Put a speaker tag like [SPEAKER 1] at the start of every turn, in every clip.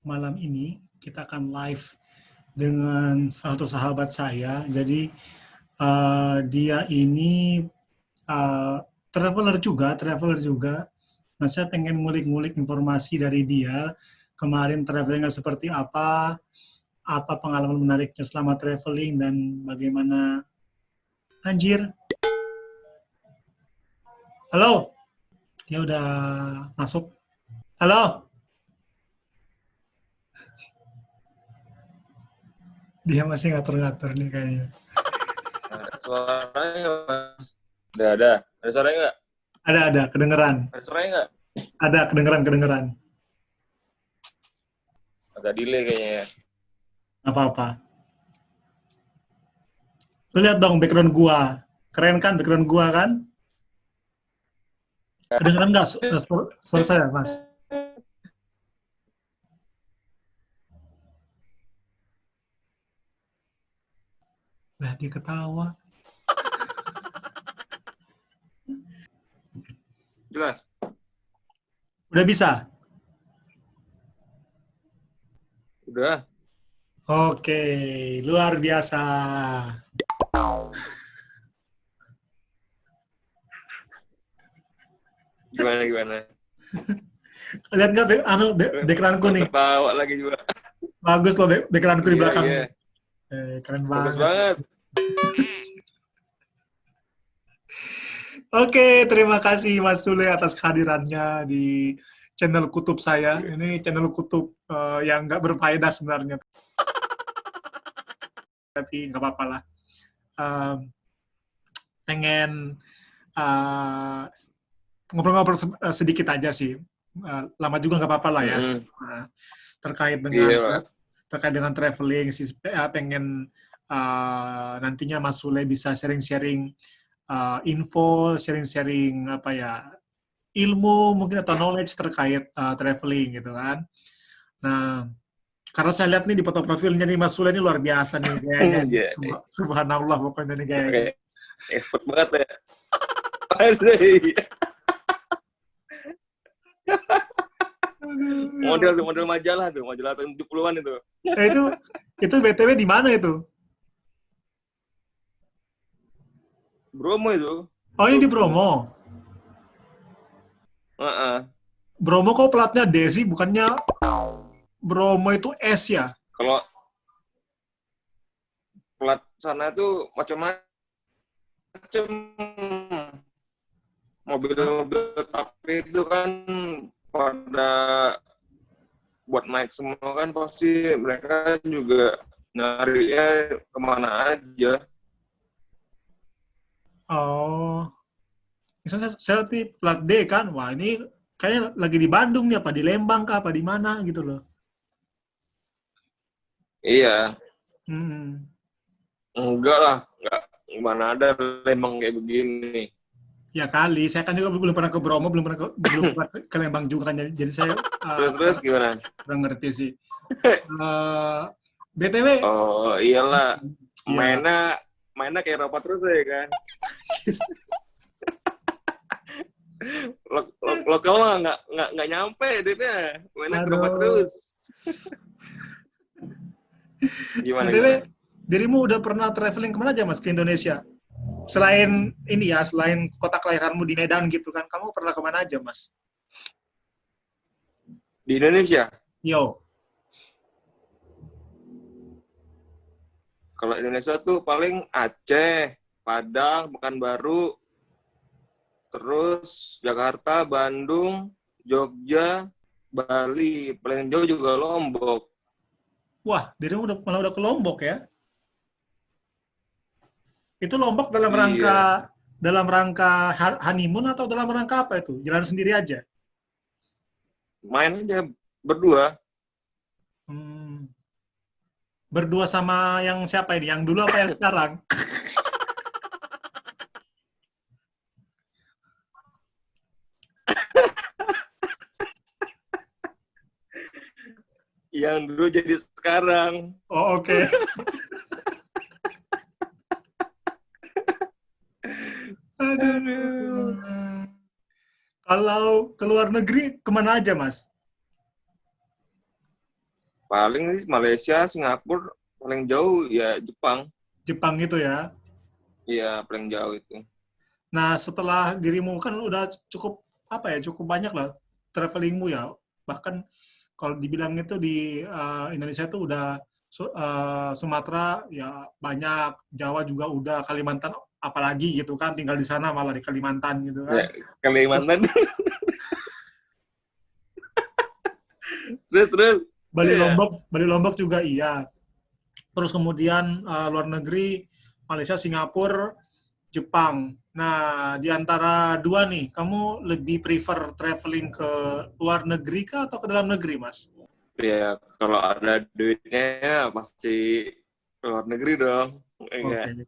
[SPEAKER 1] malam ini kita akan live dengan satu sahabat saya. Jadi dia ini uh, traveler juga. Nah, saya pengen ngulik-ngulik informasi dari dia. Kemarin travelingnya seperti apa pengalaman menariknya selama traveling dan bagaimana. Anjir, halo, dia udah masuk. Halo, dia masih ngatur-ngatur nih kayaknya.
[SPEAKER 2] Suaranya Mas. Udah ada. Ada suaranya nggak?
[SPEAKER 1] Ada, kedengeran.
[SPEAKER 2] Ada suaranya nggak?
[SPEAKER 1] Ada, kedengeran.
[SPEAKER 2] Agak delay kayaknya ya.
[SPEAKER 1] Nggak apa-apa. Lu lihat dong background gua. Keren kan background gua kan? Kedengeran nggak suara saya, Mas? Lah, dia ketawa.
[SPEAKER 2] Jelas?
[SPEAKER 1] Udah bisa?
[SPEAKER 2] Udah.
[SPEAKER 1] Oke, luar biasa.
[SPEAKER 2] Gimana?
[SPEAKER 1] Lihat nggak backgroundku nih?
[SPEAKER 2] Ketawa lagi juga.
[SPEAKER 1] Bagus loh backgroundku di belakang.
[SPEAKER 2] Iya.
[SPEAKER 1] Keren
[SPEAKER 2] Bagus
[SPEAKER 1] banget.
[SPEAKER 2] banget.
[SPEAKER 1] Oke, terima kasih Mas Sule atas kehadirannya di channel kutub saya. Ini channel kutub yang nggak berfaedah sebenarnya, tapi nggak apa-apa lah. Pengen ngobrol-ngobrol sedikit aja sih. Lama juga nggak apa-apa lah ya. Terkait dengan traveling sih, pengen nantinya Mas Sule bisa sharing-sharing info, sharing-sharing apa ya, ilmu mungkin atau knowledge terkait traveling gitu kan. Nah, karena saya lihat nih di foto profilnya nih Mas Sule ini luar biasa nih gayanya. Subhanallah pokoknya nih gayanya.
[SPEAKER 2] Expert banget ya. Model majalah tahun 70-an itu.
[SPEAKER 1] Itu BTW di mana itu?
[SPEAKER 2] Bromo itu.
[SPEAKER 1] Oh, ini di Bromo. Bromo kok platnya D sih, bukannya Bromo itu S ya?
[SPEAKER 2] Kalau plat sana itu macam-macam. Mobil-mobil tapi itu kan pada buat naik semua kan pasti mereka juga nyarinya kemana aja.
[SPEAKER 1] Oh, misalnya saya di plat D kan, wah ini kayaknya lagi di Bandung nih, apa di Lembang kah, apa di mana gitu loh.
[SPEAKER 2] Iya.
[SPEAKER 1] Enggak
[SPEAKER 2] lah, gimana ada Lembang kayak begini.
[SPEAKER 1] Ya kali, saya kan juga belum pernah ke Bromo, belum pernah ke Lembang juga kan, jadi saya
[SPEAKER 2] terus gimana?
[SPEAKER 1] Kurang ngerti sih. BTW.
[SPEAKER 2] Oh iyalah, mainnya kayak Eropa terus ya kan. Lokal mah nggak nyampe dia, mainnya ke Eropa terus. Gimana?
[SPEAKER 1] Dirimu udah pernah traveling kemana aja Mas ke Indonesia? Selain ini ya, selain kota kelahiranmu di Medan gitu kan, kamu pernah kemana aja Mas?
[SPEAKER 2] Di Indonesia?
[SPEAKER 1] Yo.
[SPEAKER 2] Kalau Indonesia tuh paling Aceh, Padang, Pekanbaru, terus Jakarta, Bandung, Jogja, Bali, paling jauh juga Lombok.
[SPEAKER 1] Wah, dirimu malah udah ke Lombok ya? Itu Lombok dalam rangka honeymoon atau dalam rangka apa itu? Jalan sendiri aja?
[SPEAKER 2] Main aja berdua.
[SPEAKER 1] Berdua sama yang siapa ini? Yang dulu apa yang sekarang?
[SPEAKER 2] Yang dulu jadi sekarang.
[SPEAKER 1] Oh, oke. Aduh. Kalau ke luar negeri, kemana aja, Mas?
[SPEAKER 2] Paling sih Malaysia, Singapura, paling jauh ya Jepang.
[SPEAKER 1] Jepang itu ya.
[SPEAKER 2] Iya, paling jauh itu.
[SPEAKER 1] Nah, setelah dirimu kan udah cukup apa ya, cukup banyak lah travelingmu ya. Bahkan kalau dibilang itu di Indonesia itu udah Sumatera ya banyak, Jawa juga udah, Kalimantan apalagi gitu kan, tinggal di sana malah di Kalimantan gitu kan.
[SPEAKER 2] Ya,
[SPEAKER 1] Terus
[SPEAKER 2] Kalimantan. terus iya.
[SPEAKER 1] Bali Lombok juga iya. Terus kemudian luar negeri, Malaysia, Singapura, Jepang. Nah, di antara dua nih, kamu lebih prefer traveling ke luar negeri kah atau ke dalam negeri, Mas?
[SPEAKER 2] Ya, kalau ada duitnya ya pasti ke luar negeri dong. Iya.
[SPEAKER 1] Oke.
[SPEAKER 2] Iya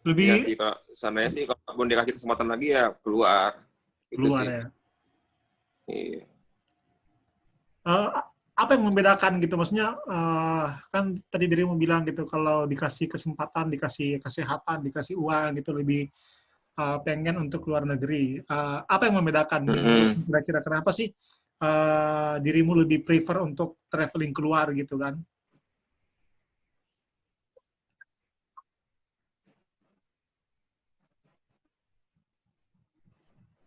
[SPEAKER 1] Lebih
[SPEAKER 2] sih, kalau sananya sih kalau pun dikasih kesempatan lagi ya keluar. Gitu
[SPEAKER 1] keluar
[SPEAKER 2] sih.
[SPEAKER 1] ya.
[SPEAKER 2] Iya.
[SPEAKER 1] Eh, apa yang membedakan gitu? Maksudnya, kan tadi dirimu bilang gitu, kalau dikasih kesempatan, dikasih kesehatan, dikasih uang gitu, lebih pengen untuk luar negeri. Apa yang membedakan?
[SPEAKER 2] Mm-mm.
[SPEAKER 1] Kira-kira kenapa sih dirimu lebih prefer untuk traveling keluar gitu kan?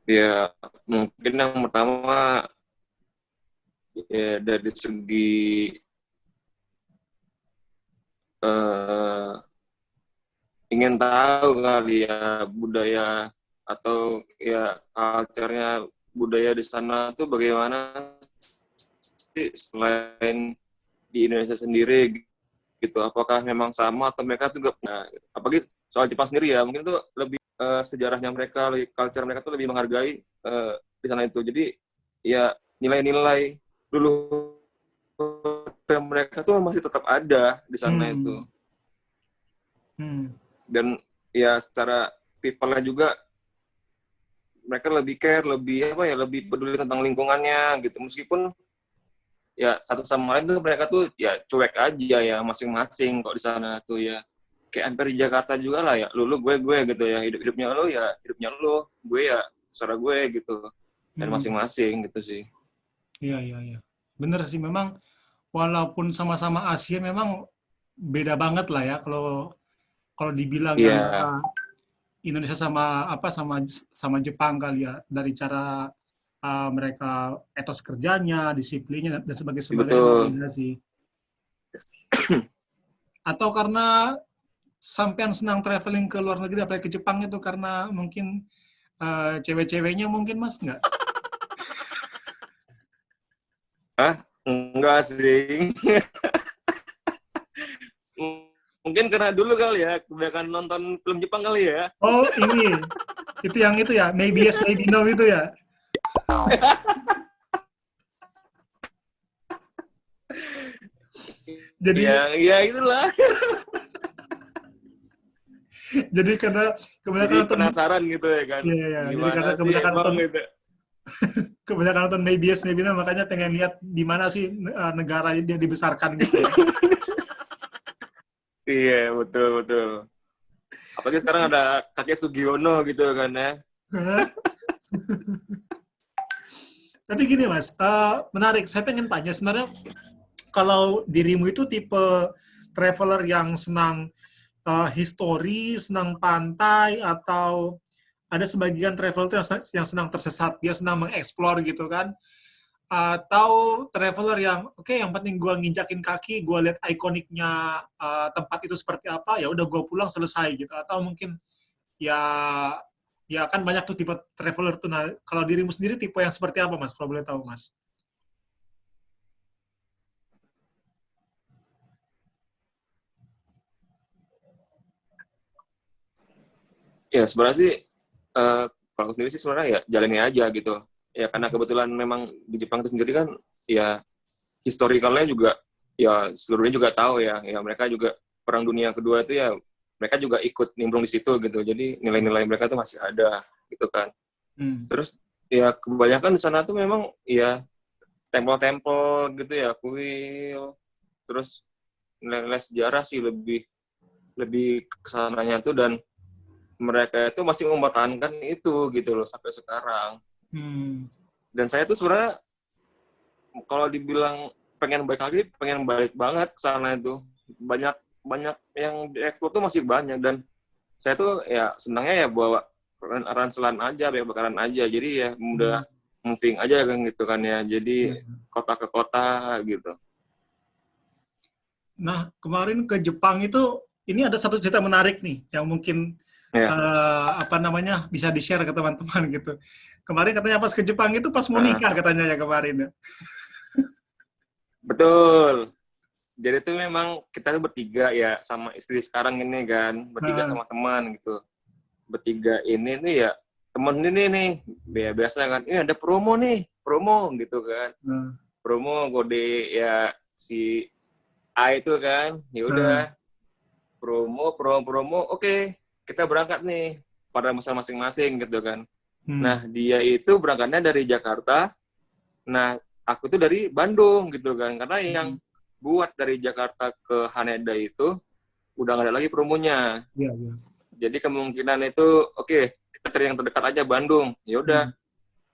[SPEAKER 2] Ya, mungkin yang pertama ya dari segi eh, ingin tahu kali ya budaya atau ya culture-nya budaya di sana tuh bagaimana sih selain di Indonesia sendiri gitu. Apakah memang sama atau mereka tuh punya, apalagi soal Jepang sendiri ya, mungkin tuh lebih sejarahnya mereka, culture mereka tuh lebih menghargai di sana itu. Jadi ya nilai-nilai dulu mereka tuh masih tetap ada di sana itu.
[SPEAKER 1] Hmm. Hmm.
[SPEAKER 2] Dan ya secara people-nya juga mereka lebih care, lebih apa ya, lebih peduli tentang lingkungannya gitu. Meskipun ya satu sama lain tuh mereka tuh ya cuek aja ya masing-masing kok di sana tuh ya. Kayak hampir di Jakarta juga lah ya, lu gue gitu ya, hidupnya lu ya hidupnya lu, gue ya secara gue gitu. Dan
[SPEAKER 1] Hmm.
[SPEAKER 2] masing-masing gitu sih.
[SPEAKER 1] Iya, iya, iya. Bener sih, memang walaupun sama-sama Asia, memang beda banget lah ya kalau kalau dibilang antara
[SPEAKER 2] Iya,
[SPEAKER 1] Indonesia sama apa sama Jepang kali ya, dari cara mereka etos kerjanya, disiplinnya dan sebagainya memang
[SPEAKER 2] betul.
[SPEAKER 1] beda sih. Atau karena sampean senang traveling ke luar negeri apalagi ke Jepang itu karena mungkin cewek-ceweknya mungkin Mas nggak?
[SPEAKER 2] Hah? Enggak sih. Mungkin karena dulu kali ya, kebanyakan nonton film Jepang kali ya.
[SPEAKER 1] Oh, ini itu ya, maybe yes maybe no itu ya. Jadi
[SPEAKER 2] Ya, ya itulah.
[SPEAKER 1] jadi karena
[SPEAKER 2] Jadi
[SPEAKER 1] kebanyakan nonton,
[SPEAKER 2] penasaran gitu ya kan.
[SPEAKER 1] ya, ya, jadi
[SPEAKER 2] Gimana
[SPEAKER 1] karena
[SPEAKER 2] sih emang gitu.
[SPEAKER 1] kebanyakan nonton maybe yes maybe no, makanya pengen lihat di mana sih negara dia dibesarkan gitu ya.
[SPEAKER 2] Iya, betul, betul. Apalagi sekarang ada kakek Sugiono gitu kan ya.
[SPEAKER 1] Tapi gini Mas, menarik. Saya pengen tanya sebenarnya kalau dirimu itu tipe traveler yang senang history, senang pantai, atau ada sebagian traveler itu yang senang tersesat, dia senang mengeksplor gitu kan? Atau traveler yang oke, yang penting gue nginjakin kaki, gue lihat ikoniknya tempat itu seperti apa, ya udah gue pulang selesai gitu. Atau mungkin ya ya kan banyak tuh tipe traveler tuh. Nah, kalau dirimu sendiri tipe yang seperti apa Mas? Kalau boleh tahu Mas?
[SPEAKER 2] Ya sebenarnya sih kalau aku sendiri sih sebenarnya ya jalani aja gitu. Ya karena kebetulan memang di Jepang itu sendiri kan ya historicalnya juga ya seluruhnya juga tahu ya. Ya mereka juga Perang Dunia Kedua itu ya mereka juga ikut nimbrung di situ gitu. Jadi nilai-nilai mereka tuh masih ada gitu kan.
[SPEAKER 1] Hmm.
[SPEAKER 2] Terus ya kebanyakan di sana tuh memang ya tempel-tempel gitu ya, kuil. Terus nilai-nilai sejarah sih lebih lebih kesananya tuh dan mereka itu masih mempertahankan itu gitu loh sampai sekarang.
[SPEAKER 1] Hmm.
[SPEAKER 2] Dan saya tuh sebenarnya kalau dibilang pengen balik lagi, pengen balik banget ke sana itu. Banyak yang diekspor tuh masih banyak, dan saya tuh ya senangnya ya bawa ranselan aja, bawa bakaran aja. Jadi ya mudah moving aja kan gitu kan ya. Jadi kota ke kota gitu.
[SPEAKER 1] Nah, kemarin ke Jepang itu, ini ada satu cerita menarik nih, yang mungkin
[SPEAKER 2] Ya.
[SPEAKER 1] bisa di-share ke teman-teman gitu. Kemarin katanya pas ke Jepang itu pas mau nikah katanya ya kemarin ya.
[SPEAKER 2] Betul. Jadi tuh memang kita tuh bertiga ya sama istri sekarang ini kan, bertiga sama teman gitu. Bertiga ini nih ya temen ini nih biasa kan, ini ada promo gitu kan. Promo kode ya si A itu kan, ya udah promo, oke, kita berangkat nih pada masa masing-masing gitu kan. Nah, dia itu berangkatnya dari Jakarta, nah aku tuh dari Bandung gitu kan, karena yang buat dari Jakarta ke Haneda itu udah nggak ada lagi promonya.
[SPEAKER 1] Iya, iya.
[SPEAKER 2] Jadi kemungkinan itu oke, kita cari yang terdekat aja Bandung. Ya udah.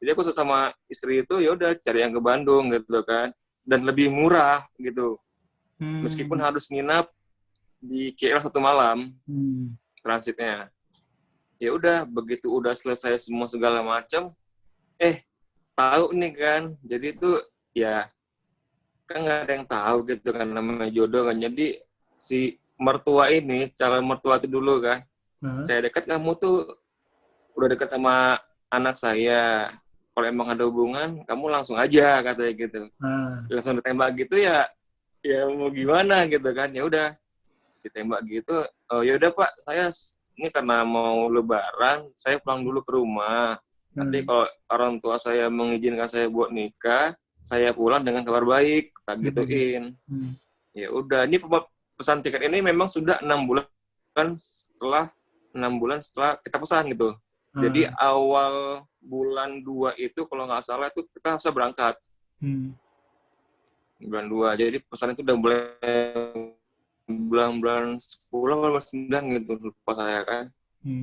[SPEAKER 2] Jadi aku sama istri itu ya udah cari yang ke Bandung gitu kan. Dan lebih murah gitu. Meskipun harus nginap di KL 1 malam transitnya. Ya udah, begitu udah selesai semua segala macam, tahu nih kan. Jadi itu ya kan nggak ada yang tahu gitu kan, namanya jodoh kan. Jadi si mertua ini, calon mertua itu dulu kan, saya dekat, kamu tuh udah dekat sama anak saya, kalau emang ada hubungan kamu langsung aja katanya gitu. Langsung ditembak gitu ya mau gimana gitu kan. Ya udah ditembak gitu, oh ya udah Pak, saya ini karena mau lebaran saya pulang dulu ke rumah, nanti kalau orang tua saya mengizinkan saya buat nikah, saya pulang dengan kabar baik, tak gituin. Ya udah, ini pesan tiket ini memang sudah 6 bulan setelah kita pesan gitu. Jadi awal bulan 2 itu kalau nggak salah itu kita harus berangkat. Bulan 2. Jadi pesan itu udah mulai bulan 10 atau 9 gitu, lupa saya kan.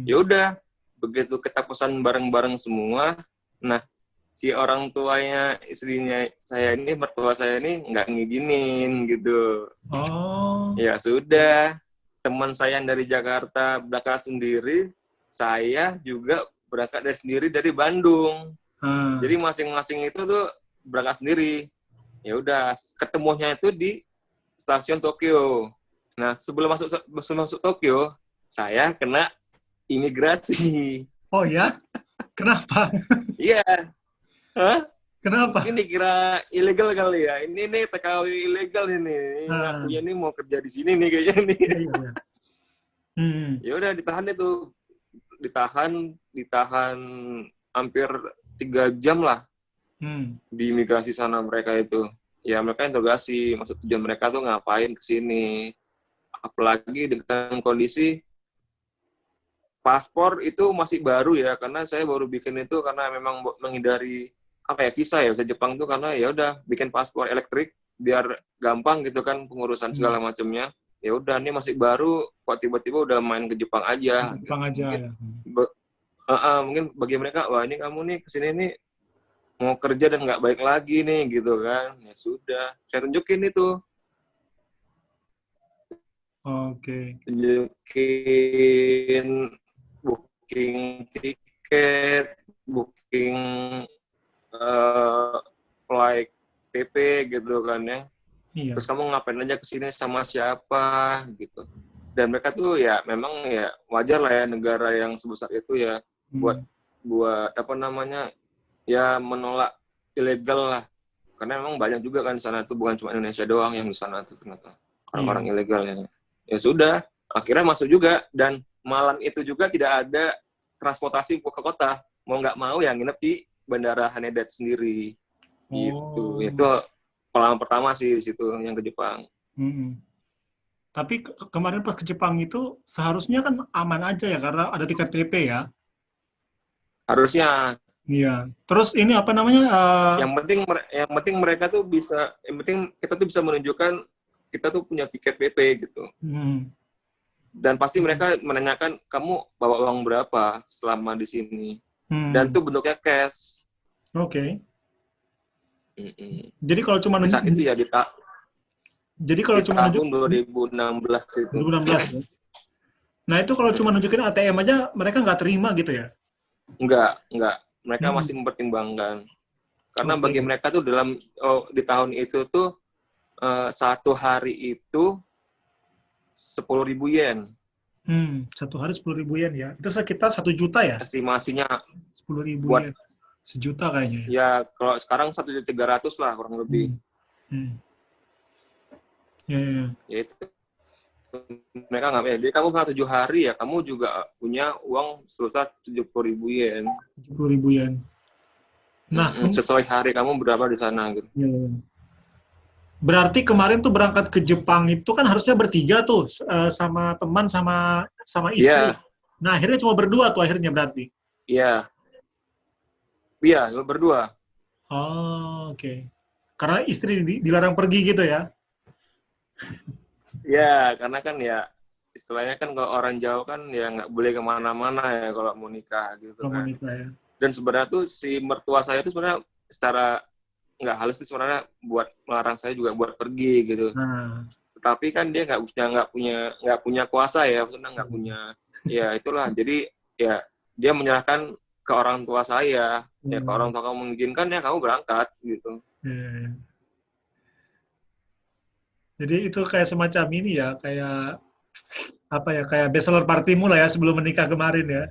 [SPEAKER 2] Ya udah, begitu kita pesan bareng-bareng semua, nah si orang tuanya istrinya saya ini, mertua saya ini nggak ngizinin gitu. Ya sudah, teman saya yang dari Jakarta berangkat sendiri, saya juga berangkat dari Bandung. Jadi masing-masing itu tuh berangkat sendiri. Ya udah, ketemunya itu di stasiun Tokyo. Nah, sebelum masuk Tokyo, saya kena imigrasi.
[SPEAKER 1] Oh ya? Kenapa?
[SPEAKER 2] Iya. Hah?
[SPEAKER 1] Kenapa?
[SPEAKER 2] Mungkin dikira ilegal kali ya. Ini nih TKW ilegal ini. Ngakunya ini mau kerja di sini nih kayaknya nih.
[SPEAKER 1] Iya.
[SPEAKER 2] Ya udah ditahan itu. Ditahan hampir 3 jam lah. Di imigrasi sana mereka itu. Ya mereka interogasi, maksud tujuan mereka tuh ngapain ke sini. Apalagi dengan kondisi paspor itu masih baru ya, karena saya baru bikin itu karena memang menghindari visa ya, visa Jepang tuh, karena ya udah bikin paspor elektrik biar gampang gitu kan pengurusan segala macamnya. Ya udah, ini masih baru kok tiba-tiba udah main ke Jepang aja.
[SPEAKER 1] Jepang aja ya.
[SPEAKER 2] Mungkin bagi mereka, wah ini kamu nih kesini nih mau kerja dan nggak baik lagi nih gitu kan. Ya sudah, saya tunjukin itu.
[SPEAKER 1] Oke.
[SPEAKER 2] Tunjukin booking tiket, booking flight PP gitu kan ya.
[SPEAKER 1] Iya.
[SPEAKER 2] Terus kamu ngapain aja kesini sama siapa gitu. Dan mereka tuh ya memang ya wajar lah ya, negara yang sebesar itu ya buat apa namanya ya menolak ilegal lah. Karena memang banyak juga kan di sana tuh, bukan cuma Indonesia doang yang di sana tuh ternyata orang-orang ilegal ya. Ya sudah, akhirnya masuk juga, dan malam itu juga tidak ada transportasi ke kota. Mau nggak mau ya nginep di Bandara Haneda sendiri. Gitu. Itu pengalaman pertama sih di situ yang ke Jepang.
[SPEAKER 1] Tapi kemarin pas ke Jepang itu seharusnya kan aman aja ya karena ada tiket PP ya.
[SPEAKER 2] Harusnya.
[SPEAKER 1] Iya. Terus ini apa namanya?
[SPEAKER 2] Yang penting mereka tuh bisa, yang penting kita tuh bisa menunjukkan kita tuh punya tiket PP gitu. Dan pasti mereka menanyakan kamu bawa uang berapa selama di sini. Dan tuh bentuknya cash.
[SPEAKER 1] Oke. Jadi kalau cuma
[SPEAKER 2] Bisa itu ya
[SPEAKER 1] jadi kalau
[SPEAKER 2] di
[SPEAKER 1] cuma
[SPEAKER 2] tahun 2016 itu.
[SPEAKER 1] 2016 ya. Nah itu kalau cuma nunjukin ATM aja mereka nggak terima gitu ya?
[SPEAKER 2] Enggak. Mereka
[SPEAKER 1] Hmm.
[SPEAKER 2] masih mempertimbangkan. Karena
[SPEAKER 1] Oke.
[SPEAKER 2] bagi mereka tuh di tahun itu tuh satu hari itu 10.000 yen.
[SPEAKER 1] Satu hari 10.000 yen ya. Itu sekitar 1 juta ya?
[SPEAKER 2] Estimasinya
[SPEAKER 1] 10.000
[SPEAKER 2] buat
[SPEAKER 1] yen. Sejuta kayaknya.
[SPEAKER 2] ya kalau sekarang 1.300.000 lah kurang lebih.
[SPEAKER 1] Hmm. Ya.
[SPEAKER 2] Ya itu mereka nggak ya. Jadi kamu punya 7 hari ya, kamu juga punya uang sebesar 70.000 yen.
[SPEAKER 1] 70.000 yen. Nah,
[SPEAKER 2] Sesuai hari kamu berapa di sana gitu.
[SPEAKER 1] ya. Berarti kemarin tuh berangkat ke Jepang itu kan harusnya bertiga tuh sama teman sama istri.
[SPEAKER 2] Iya,
[SPEAKER 1] Nah, akhirnya cuma berdua tuh akhirnya berarti.
[SPEAKER 2] iya, lu berdua.
[SPEAKER 1] Oh, oke. Karena istri dilarang pergi gitu ya.
[SPEAKER 2] Iya, karena kan ya istilahnya kan kalau orang jauh kan ya nggak boleh kemana-mana ya kalau mau nikah gitu
[SPEAKER 1] Kalau mau
[SPEAKER 2] kan.
[SPEAKER 1] nikah ya.
[SPEAKER 2] Dan sebenarnya tuh si mertua saya itu sebenarnya secara nggak halus sih sebenarnya buat melarang saya juga buat pergi gitu.
[SPEAKER 1] Nah,
[SPEAKER 2] Tetapi kan dia nggak punya kuasa ya, maksudnya nggak punya ya itulah. Jadi ya dia menyerahkan ke orang tua saya, ya ke orang tua kamu mengizinkan ya kamu berangkat gitu.
[SPEAKER 1] ya. Jadi itu kayak semacam ini ya, kayak apa ya, kayak bachelor partimu lah ya sebelum menikah kemarin ya.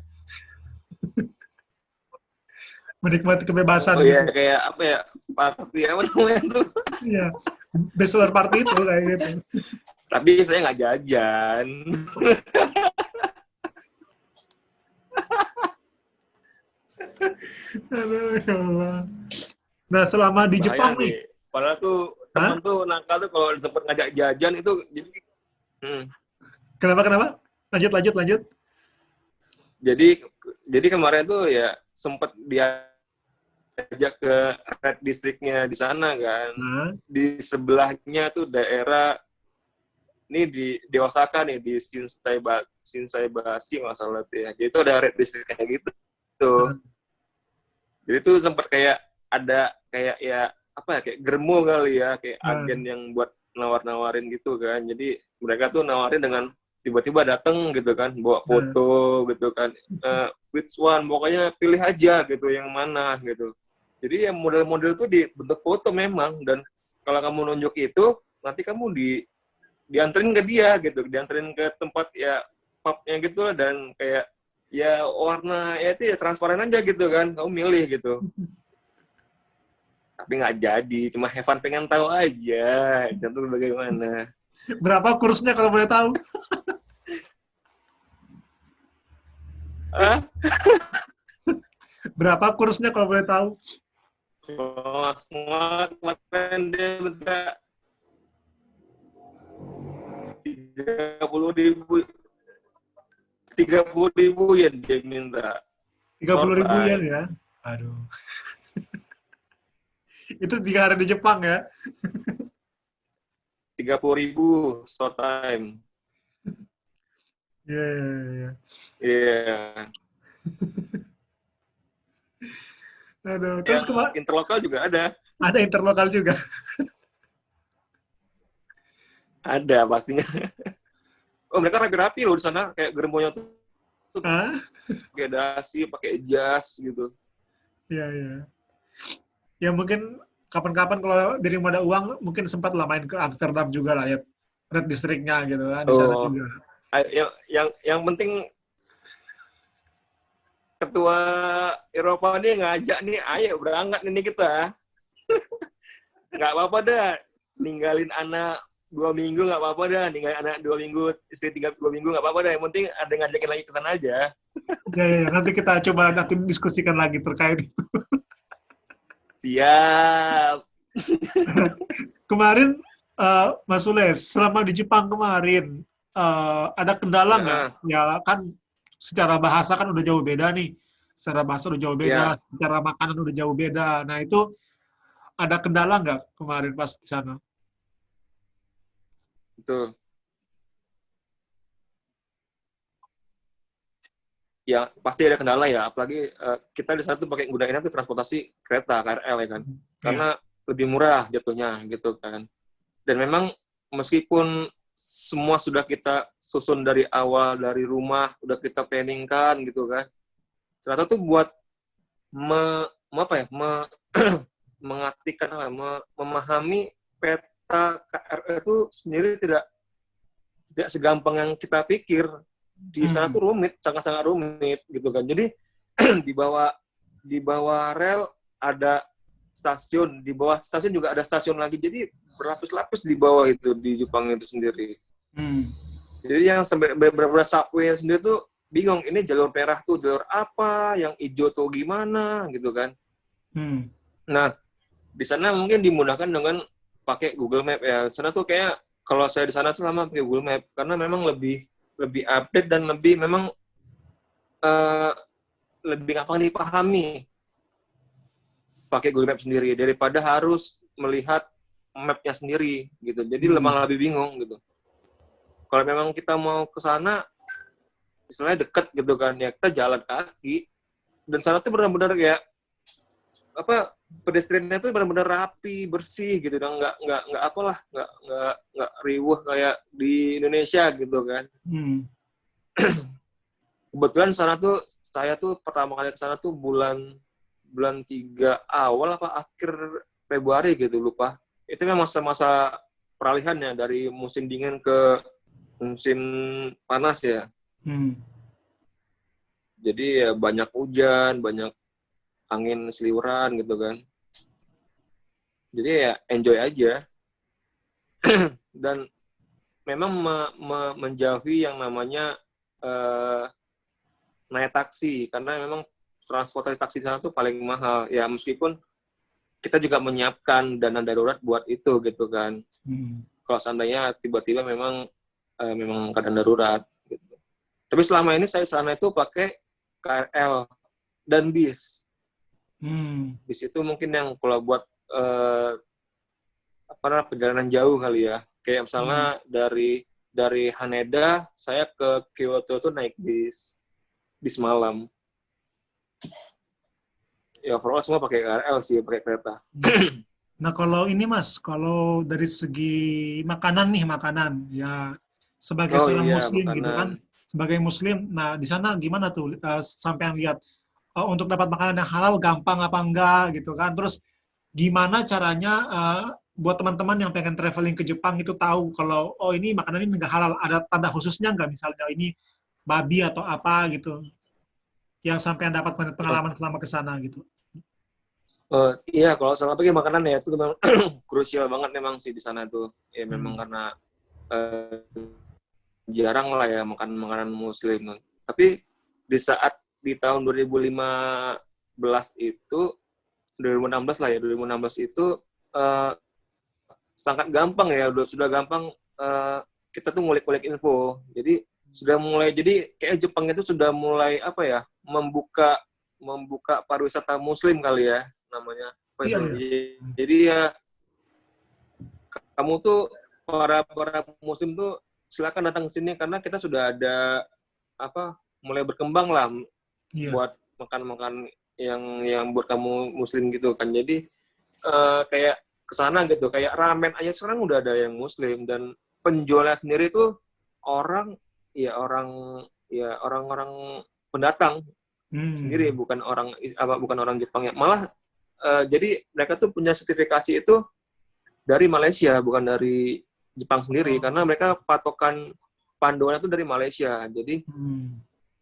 [SPEAKER 1] Menikmati kebebasan
[SPEAKER 2] Oh ya
[SPEAKER 1] gitu.
[SPEAKER 2] kayak apa ya party apa namanya tuh.
[SPEAKER 1] Iya, bachelor party itu kayak gitu.
[SPEAKER 2] Tapi saya nggak jajan.
[SPEAKER 1] Aduh, ya Allah. Nah, selama di
[SPEAKER 2] Bahaya
[SPEAKER 1] Jepang nih,
[SPEAKER 2] nih. Padahal tuh
[SPEAKER 1] hah?
[SPEAKER 2] temen tuh nakal tuh kalau sempet ngajak jajan itu jadi hmm,
[SPEAKER 1] Kenapa? Lanjut.
[SPEAKER 2] jadi jadi kemarin tuh ya sempet diajak ke Red District-nya di sana kan.
[SPEAKER 1] Nah,
[SPEAKER 2] Di sebelahnya tuh daerah ini di Osaka nih di Shinsaibashi masalah tuh ya. Jadi itu ada Red District kayak gitu.
[SPEAKER 1] nah,
[SPEAKER 2] Jadi tuh sempet kayak ada kayak ya apa ya kayak germo kali ya kayak
[SPEAKER 1] nah,
[SPEAKER 2] agen yang buat nawar-nawarin gitu kan. Jadi mereka tuh nawarin dengan tiba-tiba datang gitu kan bawa
[SPEAKER 1] nah.
[SPEAKER 2] foto gitu kan. Which one pokoknya pilih aja gitu yang mana gitu. Jadi ya model-model tuh dibentuk foto memang dan kalau kamu nunjuk itu nanti kamu dianterin ke dia gitu, dianterin ke tempat ya pubnya gitu lah dan kayak ya warna ya itu ya transparan aja gitu kan, kamu milih gitu. Tapi nggak jadi, cuma Heaven pengen tahu aja, contoh bagaimana.
[SPEAKER 1] Berapa kursnya kalau boleh tahu?
[SPEAKER 2] Ah,
[SPEAKER 1] Berapa kursnya kalau boleh tahu?
[SPEAKER 2] semua kemarin dia minta 30.000, 30.000 ya dia minta.
[SPEAKER 1] 30.000 yen ya. Aduh. Itu 3 hari di Jepang ya.
[SPEAKER 2] 30.000 short time.
[SPEAKER 1] Iya.
[SPEAKER 2] Iya.
[SPEAKER 1] Aduh. Terus
[SPEAKER 2] Yang interlokal juga ada.
[SPEAKER 1] ada interlokal juga.
[SPEAKER 2] Ada pastinya. Oh mereka rapi-rapi loh di sana, kayak germonya tuh
[SPEAKER 1] Hah?
[SPEAKER 2] pakai dasi, pakai jas gitu.
[SPEAKER 1] Iya. Ya mungkin kapan-kapan kalau dirimu ada uang, mungkin sempat lah main ke Amsterdam juga lah ya. Red District-nya gitu kan, di sana
[SPEAKER 2] Oh,
[SPEAKER 1] juga.
[SPEAKER 2] yang penting ketua Eropa nih ngajak nih, ayo berangkat ini kita. Nggak apa-apa dah, ninggalin anak 2 minggu nggak apa-apa dah, ninggalin anak 2 minggu, istri 2 minggu nggak apa-apa dah. Yang penting ada ngajakin lagi ke sana aja.
[SPEAKER 1] Ya. Nanti kita coba nanti diskusikan lagi terkait.
[SPEAKER 2] Siap.
[SPEAKER 1] Kemarin, Mas Sule, selama di Jepang kemarin, ada kendala nggak?
[SPEAKER 2] Nah,
[SPEAKER 1] Ya kan secara bahasa kan udah jauh beda nih. Secara bahasa udah jauh beda,
[SPEAKER 2] ya,
[SPEAKER 1] secara makanan udah jauh beda. Nah itu ada kendala nggak kemarin pas di sana?
[SPEAKER 2] betul. Ya pasti ada kendala ya, apalagi kita di sana tuh pakai gunainnya tuh transportasi kereta KRL ya kan,
[SPEAKER 1] Iya.
[SPEAKER 2] karena lebih murah jatuhnya gitu kan. Dan memang meskipun semua sudah kita susun dari awal, dari rumah udah kita planningkan gitu kan, ternyata tuh buat mengartikan, memahami peta KRL itu sendiri tidak segampang yang kita pikir. Di sana tuh rumit, sangat-sangat rumit gitu kan. Jadi di bawah rel ada stasiun, di bawah stasiun juga ada stasiun lagi. Jadi berlapis-lapis di bawah itu, di Jepang itu sendiri. Jadi yang sampai beberapa subway sendiri tuh bingung, ini jalur merah tuh jalur apa, yang hijau tuh gimana gitu kan. Nah, di sana mungkin dimudahkan dengan pakai Google Map ya. Di sana tuh kayak kalau saya di sana tuh lama pakai Google Map karena memang lebih update dan lebih memang lebih gampang dipahami pakai Google Map sendiri daripada harus melihat map-nya sendiri gitu. Jadi lebih bingung gitu. Kalau memang kita mau ke sana istilahnya deket gitu kan, ya kita jalan kaki. Dan sana tuh benar-benar kayak pedestriannya tuh benar-benar rapi, bersih gitu, dan nggak riuh kayak di Indonesia gitu kan. Kebetulan saya tuh pertama kali ke sana tuh bulan 3 awal apa akhir Februari gitu, lupa. Itu kan masa-masa peralihan ya dari musim dingin ke musim panas ya. Jadi ya banyak hujan, banyak angin seliuran gitu kan. Jadi ya enjoy aja. Dan memang menjauhi yang namanya naik taksi, karena memang transportasi taksi di sana tuh paling mahal. Ya meskipun kita juga menyiapkan dana darurat buat itu gitu kan. Kalau seandainya tiba-tiba memang keadaan darurat. Gitu. Tapi selama ini saya sana itu pakai KRL dan bis. Bis itu mungkin yang kalau buat perjalanan jauh kali ya. Kayak misalnya dari Haneda saya ke Kyoto tuh naik bis malam. Ya overall semua pakai KRL sih, pakai kereta.
[SPEAKER 1] Nah kalau ini Mas, kalau dari segi makanan ya sebagai seorang Muslim
[SPEAKER 2] makanan.
[SPEAKER 1] gitu kan, sebagai Muslim, nah di sana gimana tuh sampai lihat untuk dapat makanan yang halal gampang apa enggak gitu kan? Terus gimana caranya buat teman-teman yang pengen traveling ke Jepang itu tahu kalau ini makanan ini enggak halal, ada tanda khususnya enggak, misalnya ini babi atau apa gitu, yang sampai dapat pengalaman selama ke sana gitu.
[SPEAKER 2] Iya, kalau sama pergi makanan ya itu memang krusial banget memang sih di sana tuh. Ya memang karena jarang lah ya makan makanan Muslim. Tapi di tahun 2016 itu 2016 lah ya, 2016 itu sangat gampang ya, sudah gampang kita tuh ngulik-ngulik info. Jadi kayak Jepang itu sudah mulai membuka pariwisata Muslim kali ya namanya.
[SPEAKER 1] Iya.
[SPEAKER 2] Jadi ya kamu tuh para Muslim tuh silakan datang ke sini karena kita sudah ada mulai berkembang lah buat makan yang buat kamu Muslim gitu kan. Jadi kayak kesana gitu, kayak ramen aja sekarang udah ada yang Muslim, dan penjualnya sendiri tuh orang-orang pendatang sendiri, bukan orang Jepang ya. Malah jadi mereka tuh punya sertifikasi itu dari Malaysia, bukan dari Jepang sendiri, karena mereka patokan panduannya itu dari Malaysia. Jadi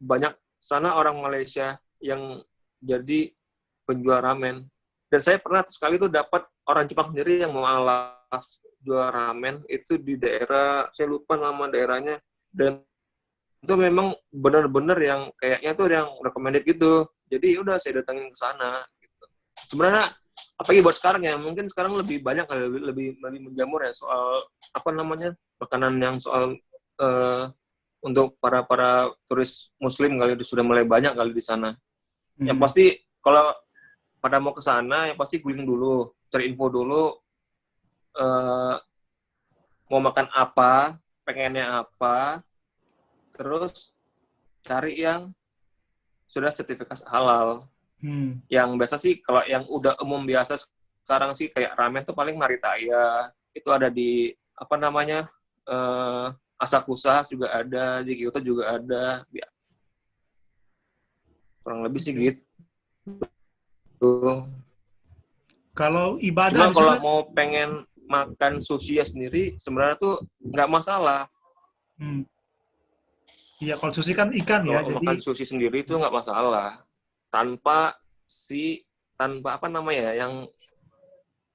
[SPEAKER 2] banyak sana orang Malaysia yang jadi penjual ramen. Dan saya pernah sekali tuh dapat orang Jepang sendiri yang mau alas jual ramen itu di daerah, saya lupa nama daerahnya, dan itu memang benar-benar yang kayaknya tuh yang recommended gitu. Jadi udah saya datangin ke sana gitu. Sebenarnya apalagi buat sekarang ya, mungkin sekarang lebih banyak lebih menjamur ya soal makanan yang soal untuk para turis Muslim kali sudah mulai banyak kali di sana. Yang pasti kalau pada mau ke sana yang pasti googling dulu, cari info dulu, mau makan apa, pengennya apa, terus cari yang sudah sertifikasi halal. Yang biasa sih kalau yang udah umum biasa sekarang sih kayak ramen tuh paling Maritaya. Itu ada di apa namanya? Asakusa juga ada, di Kyoto juga ada. Ya, kurang lebih sih gitu.
[SPEAKER 1] Kalau ibadah
[SPEAKER 2] Cuma
[SPEAKER 1] di
[SPEAKER 2] kalau
[SPEAKER 1] sana,
[SPEAKER 2] mau pengen makan sushi sendiri sebenarnya tuh nggak masalah.
[SPEAKER 1] iya kalau sushi kan ikan ya,
[SPEAKER 2] Kalau
[SPEAKER 1] jadi
[SPEAKER 2] makan sushi sendiri itu nggak masalah. Tanpa tanpa apa namanya ya, yang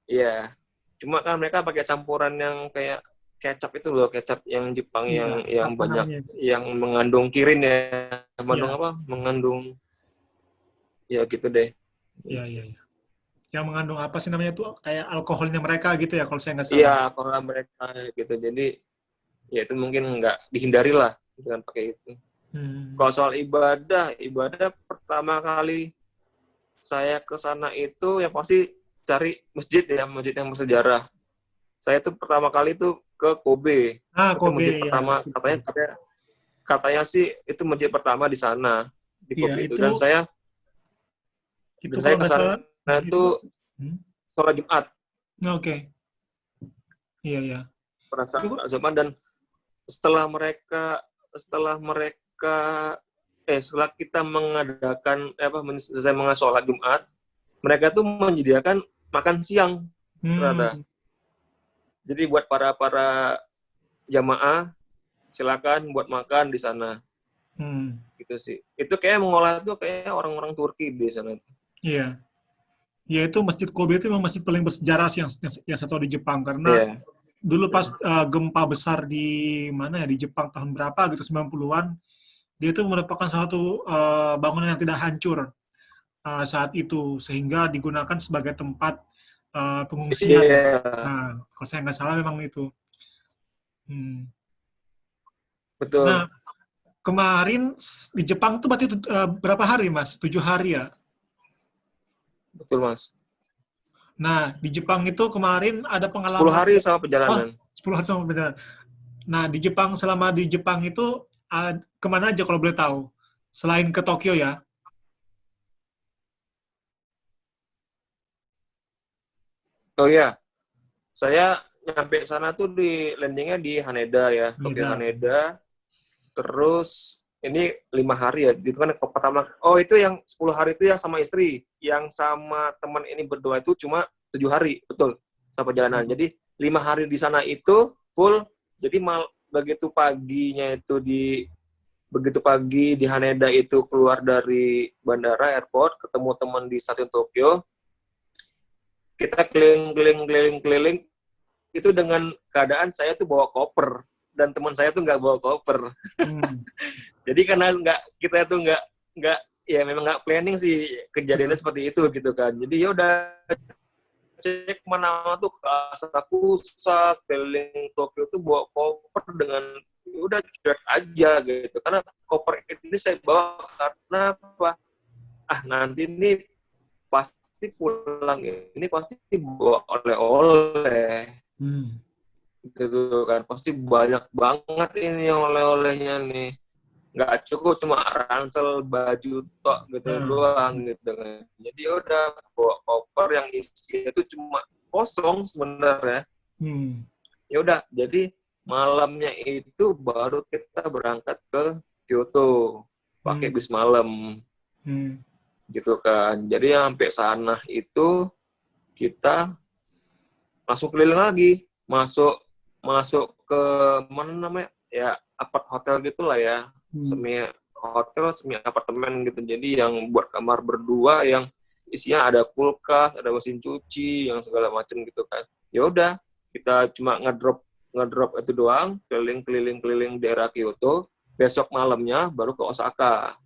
[SPEAKER 2] ya cuma kan mereka pakai campuran yang kayak kecap itu loh, kecap yang Jepang
[SPEAKER 1] iya
[SPEAKER 2] yang
[SPEAKER 1] apa
[SPEAKER 2] banyak
[SPEAKER 1] namanya?
[SPEAKER 2] yang mengandung kirin ya, mengandung
[SPEAKER 1] Iya,
[SPEAKER 2] apa? Mengandung ya gitu deh.
[SPEAKER 1] iya, iya, iya. Yang mengandung apa sih namanya tuh kayak alkoholnya mereka gitu ya kalau saya nggak
[SPEAKER 2] Iya,
[SPEAKER 1] salah.
[SPEAKER 2] kalau mereka gitu. Jadi ya itu mungkin nggak dihindari lah dengan pakai itu.
[SPEAKER 1] Hmm.
[SPEAKER 2] Kalau soal ibadah pertama kali saya ke sana itu yang pasti cari masjid ya, masjid yang bersejarah. Saya tuh pertama kali tuh ke Kobe.
[SPEAKER 1] Ah,
[SPEAKER 2] Itu
[SPEAKER 1] Kobe
[SPEAKER 2] masjid
[SPEAKER 1] ya.
[SPEAKER 2] pertama, katanya sih itu masjid pertama di sana, di
[SPEAKER 1] Iya,
[SPEAKER 2] Kobe itu.
[SPEAKER 1] itu
[SPEAKER 2] Dan saya
[SPEAKER 1] kalau
[SPEAKER 2] ke
[SPEAKER 1] nggak salah
[SPEAKER 2] sana
[SPEAKER 1] itu
[SPEAKER 2] itu
[SPEAKER 1] hmm?
[SPEAKER 2] sholat Jumat.
[SPEAKER 1] Oke. Iya, iya.
[SPEAKER 2] Pernah
[SPEAKER 1] Itu
[SPEAKER 2] sholat Jumat dan setelah mereka setelah kita mengadakan selesai mengenai sholat Jumat, mereka tuh menyediakan makan siang ternyata.
[SPEAKER 1] hmm,
[SPEAKER 2] Jadi buat para jamaah silakan buat makan di sana
[SPEAKER 1] hmm,
[SPEAKER 2] gitu sih. Itu kayak mengolah tuh kayak orang-orang Turki di sana.
[SPEAKER 1] iya. Ya itu Masjid Kobe itu memang masjid paling bersejarah sih yang saya tahu di Jepang karena
[SPEAKER 2] Iya.
[SPEAKER 1] dulu pas gempa besar di mana ya di Jepang tahun berapa gitu 90-an dia itu merupakan satu bangunan yang tidak hancur saat itu sehingga digunakan sebagai tempat pengungsian.
[SPEAKER 2] Iya,
[SPEAKER 1] Nah, kalau saya nggak salah memang itu. Hmm.
[SPEAKER 2] betul.
[SPEAKER 1] Nah, kemarin di Jepang tuh berarti berapa hari, Mas? 7 hari ya?
[SPEAKER 2] Betul, Mas.
[SPEAKER 1] Nah, di Jepang itu kemarin ada
[SPEAKER 2] 10
[SPEAKER 1] pengalaman,
[SPEAKER 2] hari sama
[SPEAKER 1] oh,
[SPEAKER 2] perjalanan.
[SPEAKER 1] 10 hari sama perjalanan. Nah, di Jepang, selama di Jepang itu, kemana aja kalau boleh tahu? Selain ke Tokyo ya?
[SPEAKER 2] Oh iya, saya nyampe sana tuh di landingnya di Haneda ya, Tokyo
[SPEAKER 1] Beda.
[SPEAKER 2] Haneda. Terus ini 5 hari ya, itu kan pertama. Oh itu yang 10 hari itu yang sama istri, yang sama teman ini berdua itu cuma 7 hari, betul, sama perjalanan.
[SPEAKER 1] Hmm.
[SPEAKER 2] Jadi 5 hari di sana itu full. Jadi begitu pagi di Haneda itu keluar dari bandara airport, ketemu teman di stasiun Tokyo, kita keliling itu dengan keadaan saya tuh bawa koper dan teman saya tuh nggak bawa koper.
[SPEAKER 1] Hmm.
[SPEAKER 2] Jadi karena kita tuh nggak ya memang nggak planning sih kejadiannya seperti itu gitu kan. Jadi ya udah cek mana tuh ke Asakusa, keliling Tokyo tuh bawa koper dengan ya udah cuek aja gitu. Karena koper ini saya bawa karena apa? Nanti nih pasti pulang ini pasti bawa oleh-oleh.
[SPEAKER 1] Hmm.
[SPEAKER 2] Gitu kan, pasti banyak banget ini oleh-olehnya nih, nggak cukup cuma ransel baju tok gitu
[SPEAKER 1] Nah,
[SPEAKER 2] doang gitu kan. Jadi udah bawa koper yang isinya itu cuma kosong sebenarnya.
[SPEAKER 1] hmm.
[SPEAKER 2] Ya udah, jadi malamnya itu baru kita berangkat ke Kyoto pakai
[SPEAKER 1] Hmm.
[SPEAKER 2] bis malam
[SPEAKER 1] Hmm.
[SPEAKER 2] gitu kan. Jadi sampai sana itu kita langsung keliling lagi, masuk masuk ke mana namanya ya, hotel gitulah ya,
[SPEAKER 1] Hmm.
[SPEAKER 2] semi hotel semi apartemen gitu. Jadi yang buat kamar berdua yang isinya ada kulkas, ada mesin cuci, yang segala macam gitu kan. Ya udah, kita cuma ngedrop itu doang, keliling daerah Kyoto. Besok malamnya baru ke Osaka.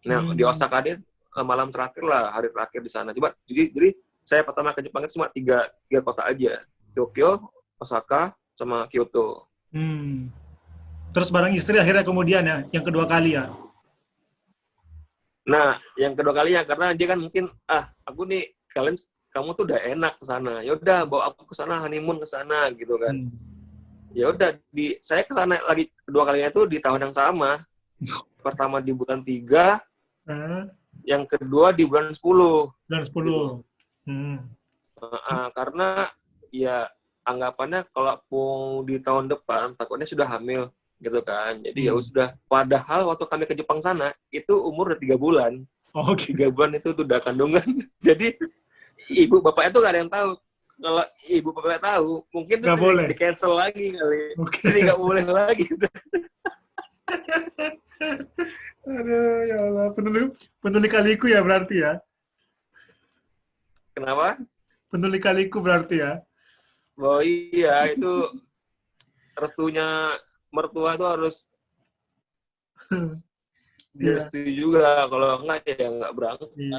[SPEAKER 2] Nah di
[SPEAKER 1] Hmm.
[SPEAKER 2] Osaka ini malam terakhir lah, hari terakhir di sana. Jadi saya pertama ke Jepang itu cuma tiga kota aja, Tokyo, Osaka, sama Kyoto.
[SPEAKER 1] Hmm. Terus bareng istri akhirnya kemudian ya, yang kedua kali ya.
[SPEAKER 2] Nah, yang kedua kalinya karena dia kan mungkin aku nih kamu tuh udah enak ke sana. Ya udah bawa aku ke sana, honeymoon ke sana gitu kan.
[SPEAKER 1] Hmm.
[SPEAKER 2] Ya udah saya ke sana lagi kedua kalinya tuh di tahun yang sama. Pertama di bulan 3,
[SPEAKER 1] Nah,
[SPEAKER 2] yang kedua di bulan 10
[SPEAKER 1] dan
[SPEAKER 2] gitu.
[SPEAKER 1] 10. Hmm.
[SPEAKER 2] Karena ya anggapannya kalau pun di tahun depan takutnya sudah hamil gitu kan. Jadi ya sudah. Padahal waktu kami ke Jepang sana itu umur udah 3 bulan.
[SPEAKER 1] Oh, gitu.
[SPEAKER 2] 3 bulan itu tuh udah kandungan. Jadi ibu bapaknya tuh gak ada yang tahu. Kalau ibu bapaknya tahu, mungkin tuh
[SPEAKER 1] Nggak boleh.
[SPEAKER 2] di cancel lagi kali.
[SPEAKER 1] Oke.
[SPEAKER 2] Jadi nggak boleh lagi.
[SPEAKER 1] Aduh, ya Allah. Pendulik kaliku ya berarti ya.
[SPEAKER 2] Kenapa?
[SPEAKER 1] Pendulik kaliku berarti ya.
[SPEAKER 2] Oh iya, itu restunya mertua tuh harus
[SPEAKER 1] Iya.
[SPEAKER 2] direstui juga. Kalau enggak ya nggak berangkat.
[SPEAKER 1] Iya.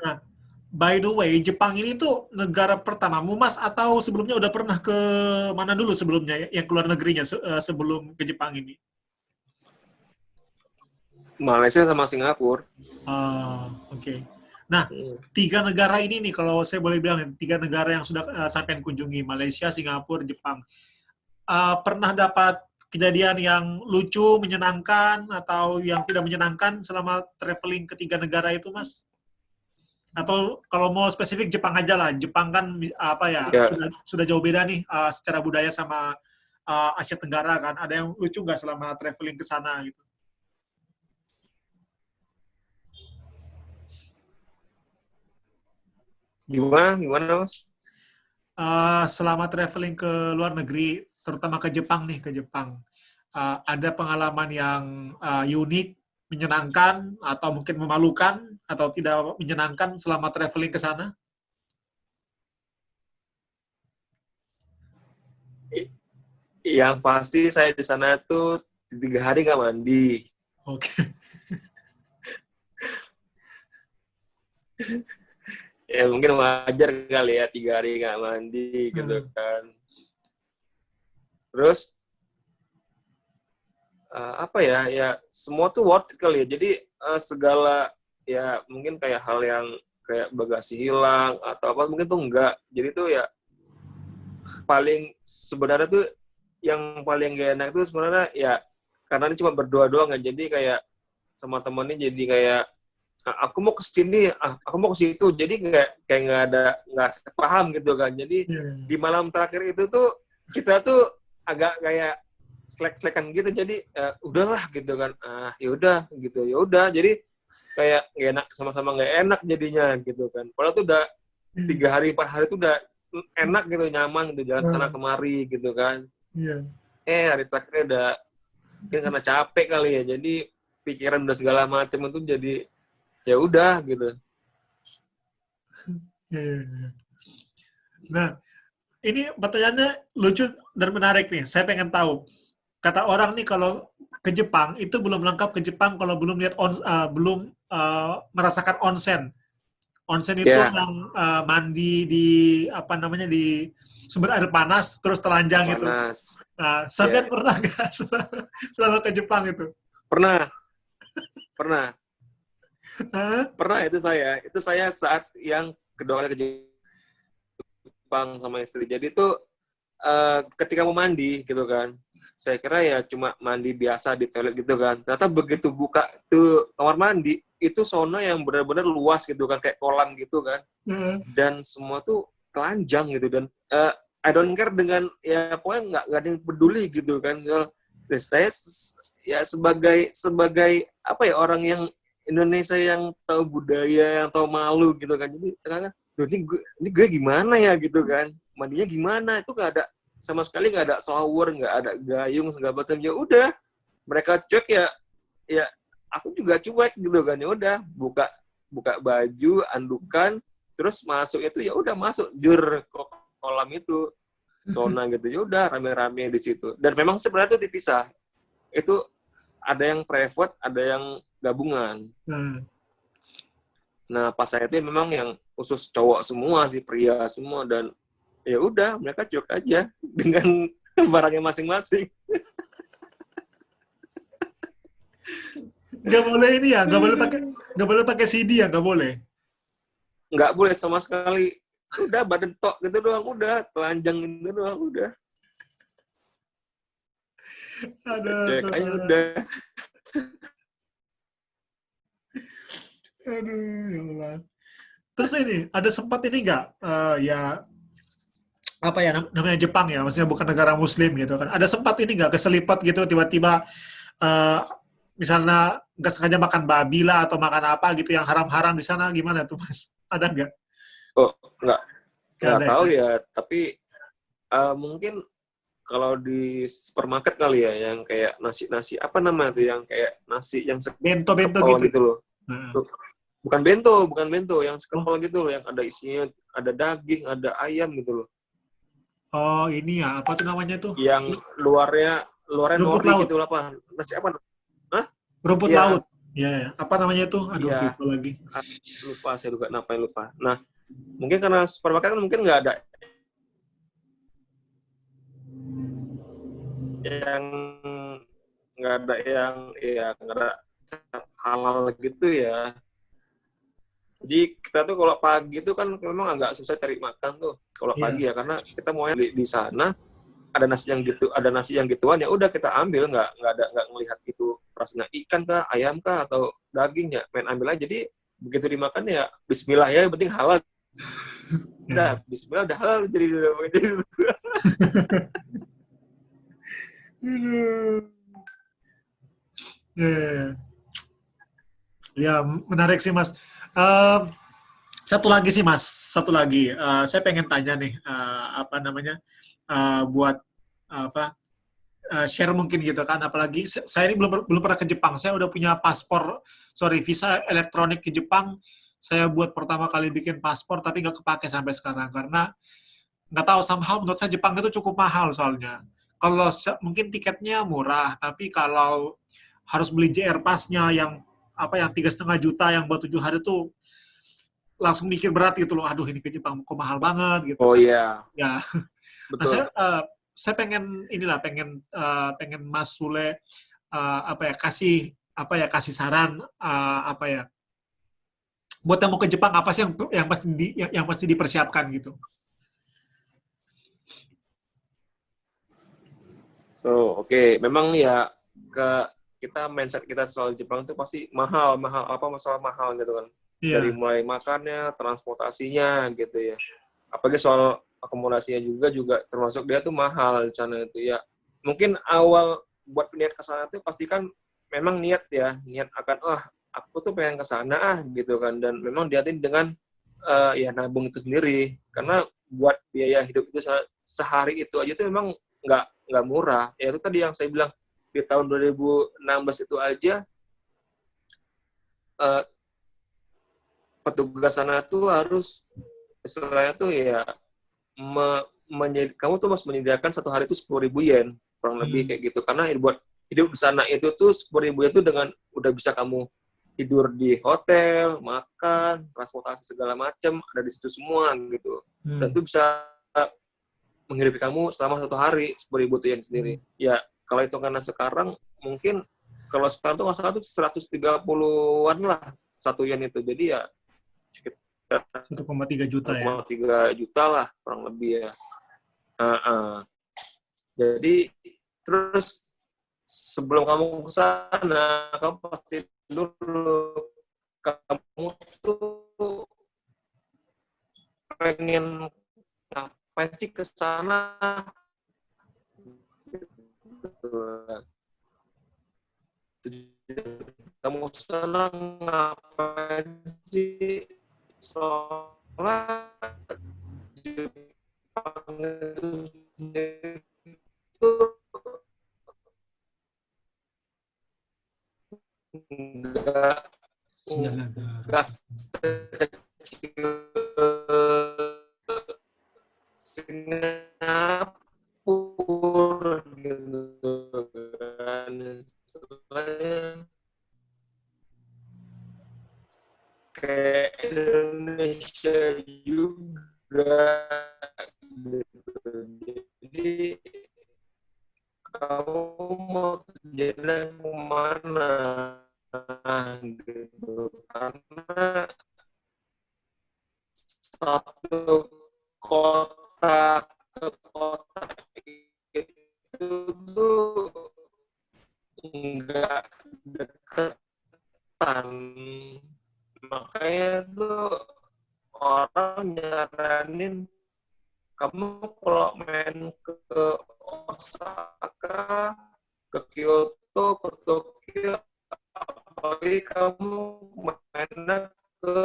[SPEAKER 1] Nah, by the way, Jepang ini tuh negara pertamamu, Mas, atau sebelumnya udah pernah ke mana dulu sebelumnya, yang keluar negerinya sebelum ke Jepang ini?
[SPEAKER 2] Malaysia sama Singapura.
[SPEAKER 1] Oke. Nah, 3 negara ini nih, kalau saya boleh bilang, 3 negara yang sudah sampai kunjungi, Malaysia, Singapura, Jepang. Pernah dapat kejadian yang lucu, menyenangkan, atau yang tidak menyenangkan selama traveling ke 3 negara itu, Mas? Atau kalau mau spesifik Jepang aja lah. Jepang kan apa ya,
[SPEAKER 2] Ya,
[SPEAKER 1] sudah jauh beda nih secara budaya sama Asia Tenggara kan. Ada yang lucu nggak selama traveling ke sana gitu?
[SPEAKER 2] gimana Mas?
[SPEAKER 1] Selama traveling ke luar negeri, terutama ke Jepang nih, ke Jepang, ada pengalaman yang unik, menyenangkan, atau mungkin memalukan, atau tidak menyenangkan selama traveling ke sana?
[SPEAKER 2] Yang pasti saya di sana tuh 3 hari nggak mandi.
[SPEAKER 1] Oke.
[SPEAKER 2] Ya mungkin wajar kali ya 3 hari nggak mandi gitu kan. Terus apa ya, ya semua tuh worth it kali ya. Jadi segala ya mungkin kayak hal yang kayak bagasi hilang atau apa mungkin tuh enggak. Jadi tuh ya paling sebenarnya tuh yang paling gak enak tuh sebenarnya ya karena ini cuma berdua doang kan. Jadi kayak sama temennya jadi kayak aku mau ke sini, aku mau ke situ. Jadi kayak nggak sepaham gitu kan. Jadi di malam terakhir itu tuh kita tuh agak kayak selek-selekan gitu. Jadi udahlah gitu kan. Ya udah gitu. Ya udah. Jadi kayak nggak enak, sama-sama nggak enak jadinya gitu kan. Padahal tuh udah 3 hari 4 hari tuh udah enak gitu, nyaman gitu, jalan sana kemari gitu kan. Hari terakhir udah mungkin karena capek kali ya. Jadi pikiran udah segala macam itu jadi ya udah gitu.
[SPEAKER 1] Nah, ini pertanyaannya lucu dan menarik nih. Saya pengen tahu. Kata orang nih kalau ke Jepang itu belum lengkap ke Jepang kalau belum lihat belum merasakan onsen. Onsen itu
[SPEAKER 2] Ya,
[SPEAKER 1] yang mandi di apa namanya di sumber air panas terus telanjang itu.
[SPEAKER 2] panas.
[SPEAKER 1] Sampean
[SPEAKER 2] Ya.
[SPEAKER 1] pernah nggak selama ke Jepang itu?
[SPEAKER 2] Pernah.
[SPEAKER 1] Hah?
[SPEAKER 2] Pernah itu saya. Itu saya saat yang kedua kali ke Jepang sama istri. Jadi itu ketika mau mandi gitu kan. Saya kira ya cuma mandi biasa di toilet gitu kan. Ternyata begitu buka tuh kamar mandi, itu sauna yang benar-benar luas gitu kan, kayak kolam gitu kan. Dan semua tuh telanjang gitu dan I don't care dengan ya pokoknya nggak ada yang peduli gitu kan. Terus saya ya sebagai apa ya orang yang Indonesia yang tahu budaya, yang tahu malu gitu kan. Jadi ternyata ini gue gimana ya gitu kan, mandinya gimana, itu nggak ada sama sekali, nggak ada shower, nggak ada gayung segala macam. Ya udah mereka cuek ya aku juga cuek gitu kan. Ya udah buka baju, andukan, terus masuk itu ya udah masuk jur ke kolam itu sauna gitu. Ya udah rame-rame di situ. Dan memang sebenarnya itu dipisah. Itu ada yang private, ada yang gabungan. Nah, pas saya itu memang yang khusus cowok semua sih, pria semua, dan ya udah mereka cuek aja dengan barangnya masing-masing.
[SPEAKER 1] Nggak boleh ini ya, nggak boleh pakai CD ya, nggak boleh.
[SPEAKER 2] Nggak boleh sama sekali. Udah badan tok gitu doang, udah telanjang gitu doang, udah. Cuek aja udah.
[SPEAKER 1] Aduh, ya Allah. Terus ini ada sempat ini nggak ya apa ya namanya Jepang ya, maksudnya bukan negara Muslim gitu kan. Ada sempat ini nggak keselipat gitu tiba-tiba eh, misalnya nggak sengaja makan babi lah atau makan apa gitu yang haram-haram di sana gimana tuh Mas? Ada nggak?
[SPEAKER 2] Oh, nggak
[SPEAKER 1] Nggak
[SPEAKER 2] nggak
[SPEAKER 1] ada
[SPEAKER 2] tahu
[SPEAKER 1] ya?
[SPEAKER 2] ya, tapi mungkin kalau di supermarket kali ya, yang kayak nasi apa namanya tuh, yang kayak nasi yang
[SPEAKER 1] Bento-bento
[SPEAKER 2] sekepal
[SPEAKER 1] gitu.
[SPEAKER 2] gitu loh.
[SPEAKER 1] Nah.
[SPEAKER 2] Bukan bento, yang
[SPEAKER 1] Oh,
[SPEAKER 2] sekepal gitu loh, yang ada isinya, ada daging, ada ayam gitu loh.
[SPEAKER 1] oh ini ya apa tuh namanya tuh?
[SPEAKER 2] Yang luarnya
[SPEAKER 1] Rumput
[SPEAKER 2] nori
[SPEAKER 1] laut.
[SPEAKER 2] gitu lah, apa? Nasi apa? Hah?
[SPEAKER 1] Rumput laut.
[SPEAKER 2] Iya,
[SPEAKER 1] Ya, ya. Apa namanya tuh? Aduh,
[SPEAKER 2] iya.
[SPEAKER 1] lupa lagi.
[SPEAKER 2] Ah, lupa saya juga, kenapa yang lupa. Nah, mungkin karena supermarket kan mungkin nggak ada yang nggak ada halal gitu ya. Jadi kita tuh kalau pagi itu kan memang agak susah cari makan tuh kalau
[SPEAKER 1] Iya.
[SPEAKER 2] pagi ya, karena kita mau di sana ada nasi yang gitu, ada nasi yang gituan, ya udah kita ambil, nggak ngelihat itu rasanya ikan kah, ayam kah, atau daging, ya main ambil aja. Jadi begitu dimakan ya Bismillah ya, yang penting halal.
[SPEAKER 1] Ya,
[SPEAKER 2] Udah
[SPEAKER 1] ya.
[SPEAKER 2] Bismillah udah halal, jadi
[SPEAKER 1] Aduh. Ya, ya, ya. Ya, menarik sih Mas. Em, Satu lagi sih Mas, satu lagi. Saya pengen tanya nih, apa namanya, buat apa share mungkin gitu kan. Apalagi saya ini belum belum pernah ke Jepang. Saya udah punya visa elektronik ke Jepang. Saya buat pertama kali bikin paspor, tapi nggak kepake sampai sekarang karena nggak tahu, somehow menurut saya Jepang itu cukup mahal soalnya. Kalau mungkin tiketnya murah, tapi kalau harus beli JR Pass-nya yang apa yang 3,5 juta yang buat 7 hari tuh langsung mikir berat gitu loh. Aduh, ini ke Jepang kok mahal banget gitu
[SPEAKER 2] oh
[SPEAKER 1] kan.
[SPEAKER 2] iya,
[SPEAKER 1] Ya, nah
[SPEAKER 2] betul.
[SPEAKER 1] saya pengen inilah pengen Mas Sule apa ya kasih saran apa ya buat yang mau ke Jepang apa sih yang pasti dipersiapkan gitu.
[SPEAKER 2] Oh, oke. Memang ya, ke mindset kita soal Jepang itu pasti mahal, mahal apa masalah mahal gitu kan. Dari
[SPEAKER 1] Iya.
[SPEAKER 2] mulai makannya, transportasinya gitu ya. Apalagi soal akomodasinya juga termasuk dia tuh mahal di sana itu ya. Mungkin awal buat niat ke sana tuh pastikan memang niat ya, niat akan aku tuh pengen ke sana gitu kan, dan memang diatin dengan ya nabung itu sendiri, karena buat biaya hidup itu sehari itu aja tuh memang nggak murah. Ya itu tadi yang saya bilang, di tahun 2016 itu aja eh, petugas sana tuh harus istilahnya tuh ya kamu tuh harus menyediakan satu hari itu 10.000 yen kurang lebih
[SPEAKER 1] Hmm.
[SPEAKER 2] kayak gitu, karena buat hidup di sana itu tuh 10.000 yen tuh dengan udah bisa kamu tidur di hotel, makan, transportasi segala macam ada di situ semua gitu, dan
[SPEAKER 1] Hmm.
[SPEAKER 2] itu bisa menghidupi kamu selama satu hari 10.000 tuh yang sendiri.
[SPEAKER 1] Hmm.
[SPEAKER 2] Ya kalau itu karena sekarang mungkin, kalau sekarang tuh nggak salah tuh 130-an lah satu yen itu, jadi ya sekitar
[SPEAKER 1] 1,3 juta ya.
[SPEAKER 2] 1,3 juta lah kurang lebih ya. Jadi terus sebelum kamu ke sana, kamu pasti dulu kamu tuh pengen ngapain sih ke sana? Kamu senang ngapain sih? Soalnya Jepang itu enggak
[SPEAKER 1] Sinyalnya agak
[SPEAKER 2] gas
[SPEAKER 1] rusak.
[SPEAKER 2] kecil Singapura gitu kan. Selain kayak Indonesia juga gitu. Jadi kamu mau tujuannya kemana gitu, karena satu kota ke kota itu tuh nggak deketan, makanya tuh orang nyaranin kamu kalau main ke Osaka, ke Kyoto, ke Tokyo, apalagi kamu mainnya ke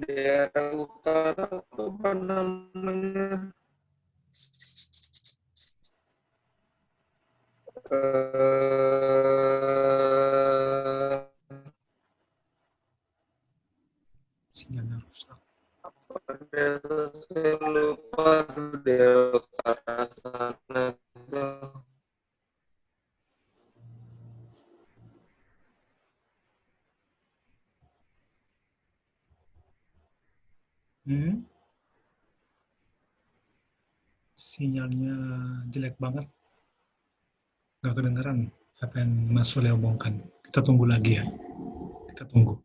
[SPEAKER 2] daerah utara, apa namanya?
[SPEAKER 1] Sinyalnya rusak.
[SPEAKER 2] Saya lupa daerah utara sana tuh.
[SPEAKER 1] Sinyalnya jelek banget. Nggak kedengeran apa yang Mas Sule omongkan. Kita tunggu lagi ya. Kita tunggu.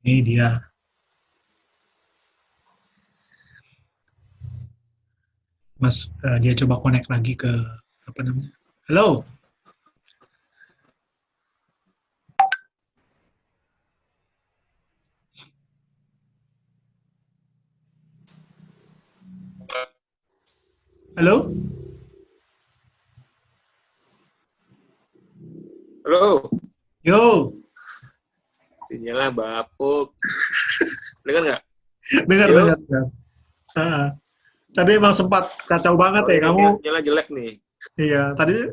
[SPEAKER 1] Ini dia. Mas, dia coba connect lagi ke apa namanya? Halo. Halo.
[SPEAKER 2] Halo,
[SPEAKER 1] Yo.
[SPEAKER 2] sinyalnya bapuk. Dengar nggak?
[SPEAKER 1] Dengar,
[SPEAKER 2] Yo.
[SPEAKER 1] dengar. Dengar. Tadi emang sempat kacau banget ya kamu.
[SPEAKER 2] Sinyalnya jelek nih.
[SPEAKER 1] Iya,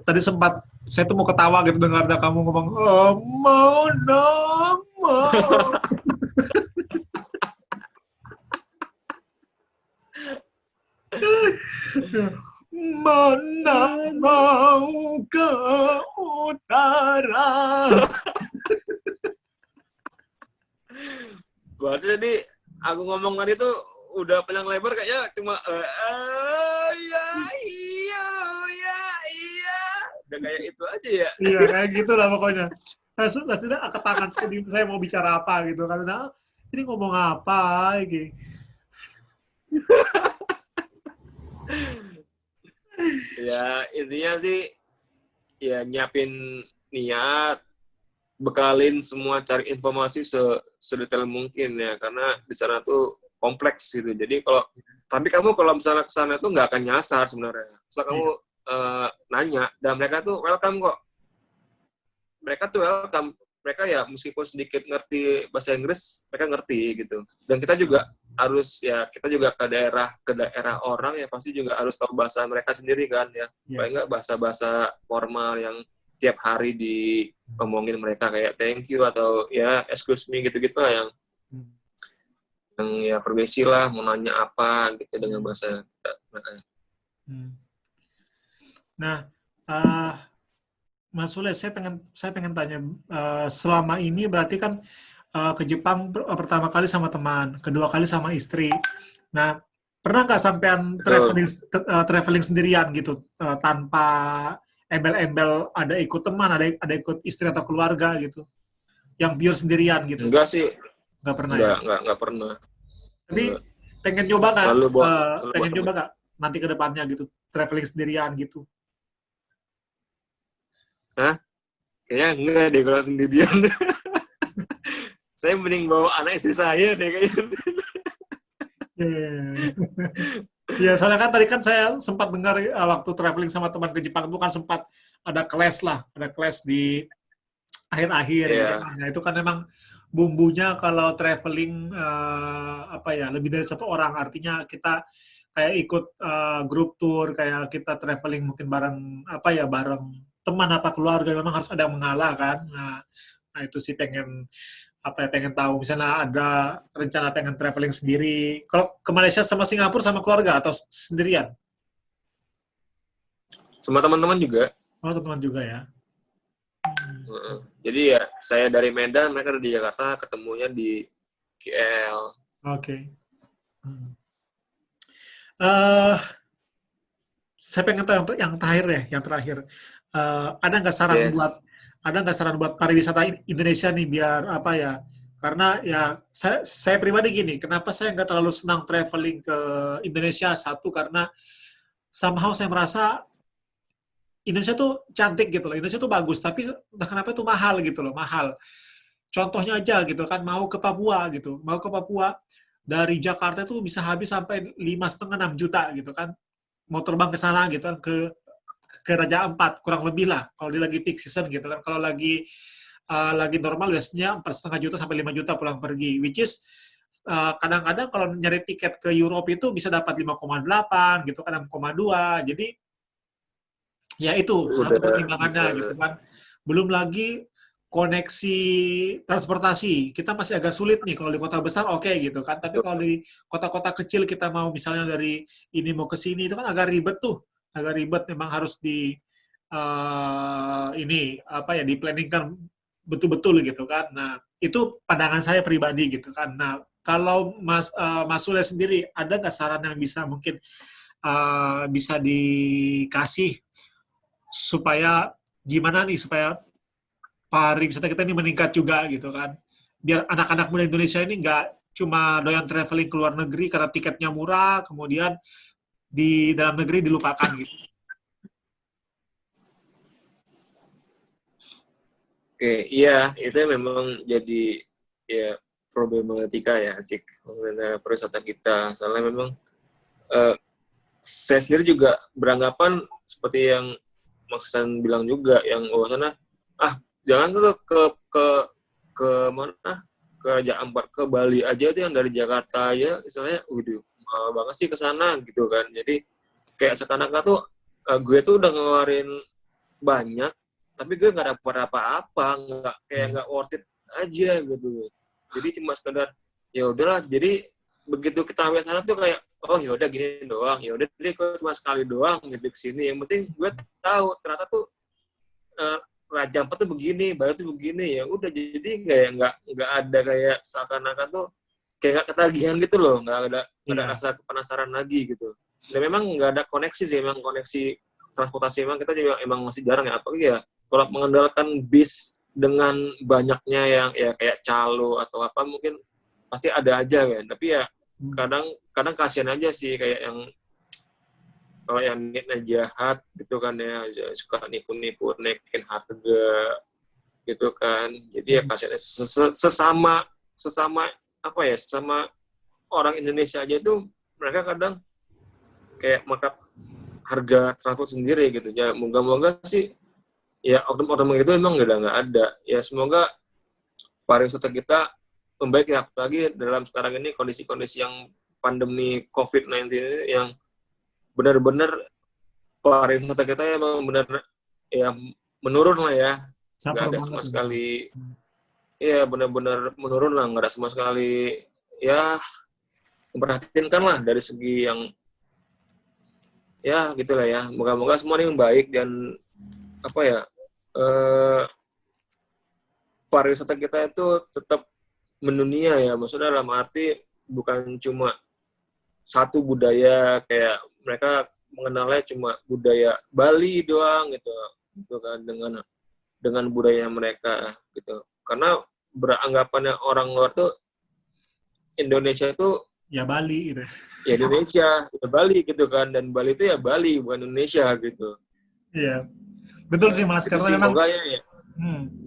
[SPEAKER 1] tadi sempat saya tuh mau ketawa gitu dengar ada kamu ngomong, oh, mau nama. Mana mau ke utara.
[SPEAKER 2] Berarti tadi aku ngomong tadi tuh udah panjang lebar kayaknya cuma iya, iya, iya, iya. Udah kayak itu aja ya.
[SPEAKER 1] Iya, kayak gitu lah pokoknya. Pasti angkat tangan studio saya mau bicara apa gitu. Karena ini ngomong apa gitu.
[SPEAKER 2] Ya, intinya sih ya nyiapin niat, bekalin semua cari informasi sedetail mungkin ya, karena di sana tuh kompleks gitu. Jadi kamu kalau misalnya ke sana tuh nggak akan nyasar sebenarnya. Asal kamu nanya, dan mereka tuh welcome kok. Mereka tuh welcome. Mereka ya meskipun sedikit ngerti bahasa Inggris, mereka ngerti gitu. Dan kita juga kita juga ke daerah orang ya pasti juga harus tahu bahasa mereka sendiri kan ya. Paling nggak bahasa-bahasa formal yang tiap hari diomongin mereka kayak thank you atau ya excuse me gitu-gitu lah yang ya permisi lah mau nanya apa gitu dengan bahasa mereka.
[SPEAKER 1] Nah, Mas Sule, saya pengen tanya, selama ini berarti kan ke Jepang pertama kali sama teman, kedua kali sama istri. Nah, pernah nggak sampean traveling sendirian gitu, tanpa embel-embel ada ikut teman, ada ikut istri atau keluarga gitu, yang pure sendirian gitu?
[SPEAKER 2] Enggak sih,
[SPEAKER 1] Nggak pernah ya?
[SPEAKER 2] enggak pernah.
[SPEAKER 1] Tapi pengen coba nggak?
[SPEAKER 2] Selalu
[SPEAKER 1] Pengen
[SPEAKER 2] temen.
[SPEAKER 1] coba nggak nanti ke depannya gitu, traveling sendirian gitu?
[SPEAKER 2] Hah? Kayaknya enggak deh kalau sendirian. Saya mending bawa anak istri saya deh kayaknya.
[SPEAKER 1] Ya, soalnya kan tadi kan saya sempat dengar waktu traveling sama teman ke Jepang itu kan sempat ada kelas di akhir-akhir gitu kan. Nah, itu kan memang bumbunya kalau traveling lebih dari satu orang, artinya kita kayak ikut grup tour, kayak kita traveling mungkin bareng teman apa keluarga, memang harus ada yang mengalah kan. Nah itu sih pengen tahu misalnya ada rencana pengen traveling sendiri. Kalau ke Malaysia sama Singapura sama keluarga atau sendirian?
[SPEAKER 2] Sama teman-teman juga.
[SPEAKER 1] Oh, teman juga ya.
[SPEAKER 2] Jadi ya saya dari Medan, mereka dari Jakarta, ketemunya di KL.
[SPEAKER 1] Oke. Saya pengen tahu yang terakhir. Ada nggak saran buat pariwisata Indonesia nih biar apa ya? Karena ya saya pribadi gini, kenapa saya nggak terlalu senang traveling ke Indonesia? Satu karena somehow saya merasa Indonesia tuh cantik gitu loh, Indonesia tuh bagus, tapi entah kenapa itu mahal gitu loh, mahal. Contohnya aja gitu kan, mau ke Papua dari Jakarta itu bisa habis sampai 5,5-6 juta gitu kan, mau terbang ke sana gitu kan, ke Raja Ampat kurang lebih lah, kalau dia lagi peak season gitu kan, kalau lagi normal biasanya 4,5 juta sampai 5 juta pulang pergi, which is kadang-kadang kalau nyari tiket ke Europe itu bisa dapat 5,8 gitu kan, 6,2. Jadi ya itu satu
[SPEAKER 2] Udah
[SPEAKER 1] pertimbangannya gitu
[SPEAKER 2] bisa.
[SPEAKER 1] kan. Belum lagi koneksi transportasi. Kita masih agak sulit nih kalau di kota besar oke gitu kan. Tapi kalau di kota-kota kecil kita mau misalnya dari ini mau ke sini itu kan agak ribet tuh. Agak ribet memang harus ini apa ya diplanningkan betul-betul gitu kan. Nah, itu pandangan saya pribadi gitu kan. Nah, kalau Mas Sule sendiri ada nggak saran yang bisa mungkin bisa dikasih supaya gimana nih supaya pariwisata kita ini meningkat juga gitu kan. Biar anak-anak muda Indonesia ini nggak cuma doyan traveling ke luar negeri karena tiketnya murah, kemudian di dalam negeri dilupakan gitu.
[SPEAKER 2] Oke, iya itu memang jadi ya problematika ya asik mengenai pariwisata kita. Soalnya memang eh, saya sendiri juga beranggapan seperti yang Mas San bilang juga yang sana jangan ke mana ke Raja Ampat ke Bali aja tuh yang dari Jakarta aja misalnya waduh mahal banget sih ke sana gitu kan. Jadi kayak sekarang tuh gue tuh udah ngeluarin banyak tapi gue nggak dapet apa-apa, nggak worth it aja gitu. Jadi cuma sekedar ya udahlah. Jadi begitu kita sampai sana tuh kayak oh ya udah gini doang, ya udah deh cuma sekali doang gitu kesini. Yang penting gue tahu ternyata tuh Raja Ampat tuh begini, Bali tuh begini, ya udah jadi nggak ada kayak seakan-akan tuh kayak nggak ketagihan gitu loh, nggak ada
[SPEAKER 1] Iya.
[SPEAKER 2] rasa penasaran lagi gitu. Dan memang nggak ada koneksi sih, memang koneksi transportasi memang kita juga emang masih jarang ya, apalagi ya kalau mengandalkan bis dengan banyaknya yang ya kayak calo atau apa mungkin pasti ada aja kan, tapi ya kadang kadang kasihan aja sih kayak yang kalau yang niatnya jahat gitu kan ya suka nipu-nipu naikin harga gitu kan, jadi ya kasihan sesama sesama apa ya sesama orang Indonesia aja itu mereka kadang kayak markup harga transport sendiri gitu ya. Moga-moga sih ya oknum-oknum itu memang udah nggak ada ya. Semoga pariwisata kita membaik ya, apalagi dalam sekarang ini kondisi-kondisi yang pandemi COVID-19 ini yang benar-benar pariwisata kita emang benar ya menurun lah ya, nggak
[SPEAKER 1] Caper
[SPEAKER 2] ada
[SPEAKER 1] banget
[SPEAKER 2] sama
[SPEAKER 1] gitu.
[SPEAKER 2] sekali ya, benar-benar menurun lah, nggak ada sama sekali ya memperhatikan lah dari segi yang ya gitulah ya. Moga-moga semua ini membaik dan apa ya pariwisata kita itu tetap mendunia ya, maksudnya dalam arti bukan cuma satu budaya kayak mereka mengenalnya cuma budaya Bali doang gitu kan dengan budaya mereka gitu, karena beranggapannya orang luar tuh Indonesia itu
[SPEAKER 1] Ya Bali gitu.
[SPEAKER 2] ya Indonesia ya Bali gitu kan, dan Bali itu ya Bali bukan Indonesia gitu.
[SPEAKER 1] Iya. Betul sih Mas,
[SPEAKER 2] Itu
[SPEAKER 1] karena
[SPEAKER 2] sih
[SPEAKER 1] memang
[SPEAKER 2] moga ya.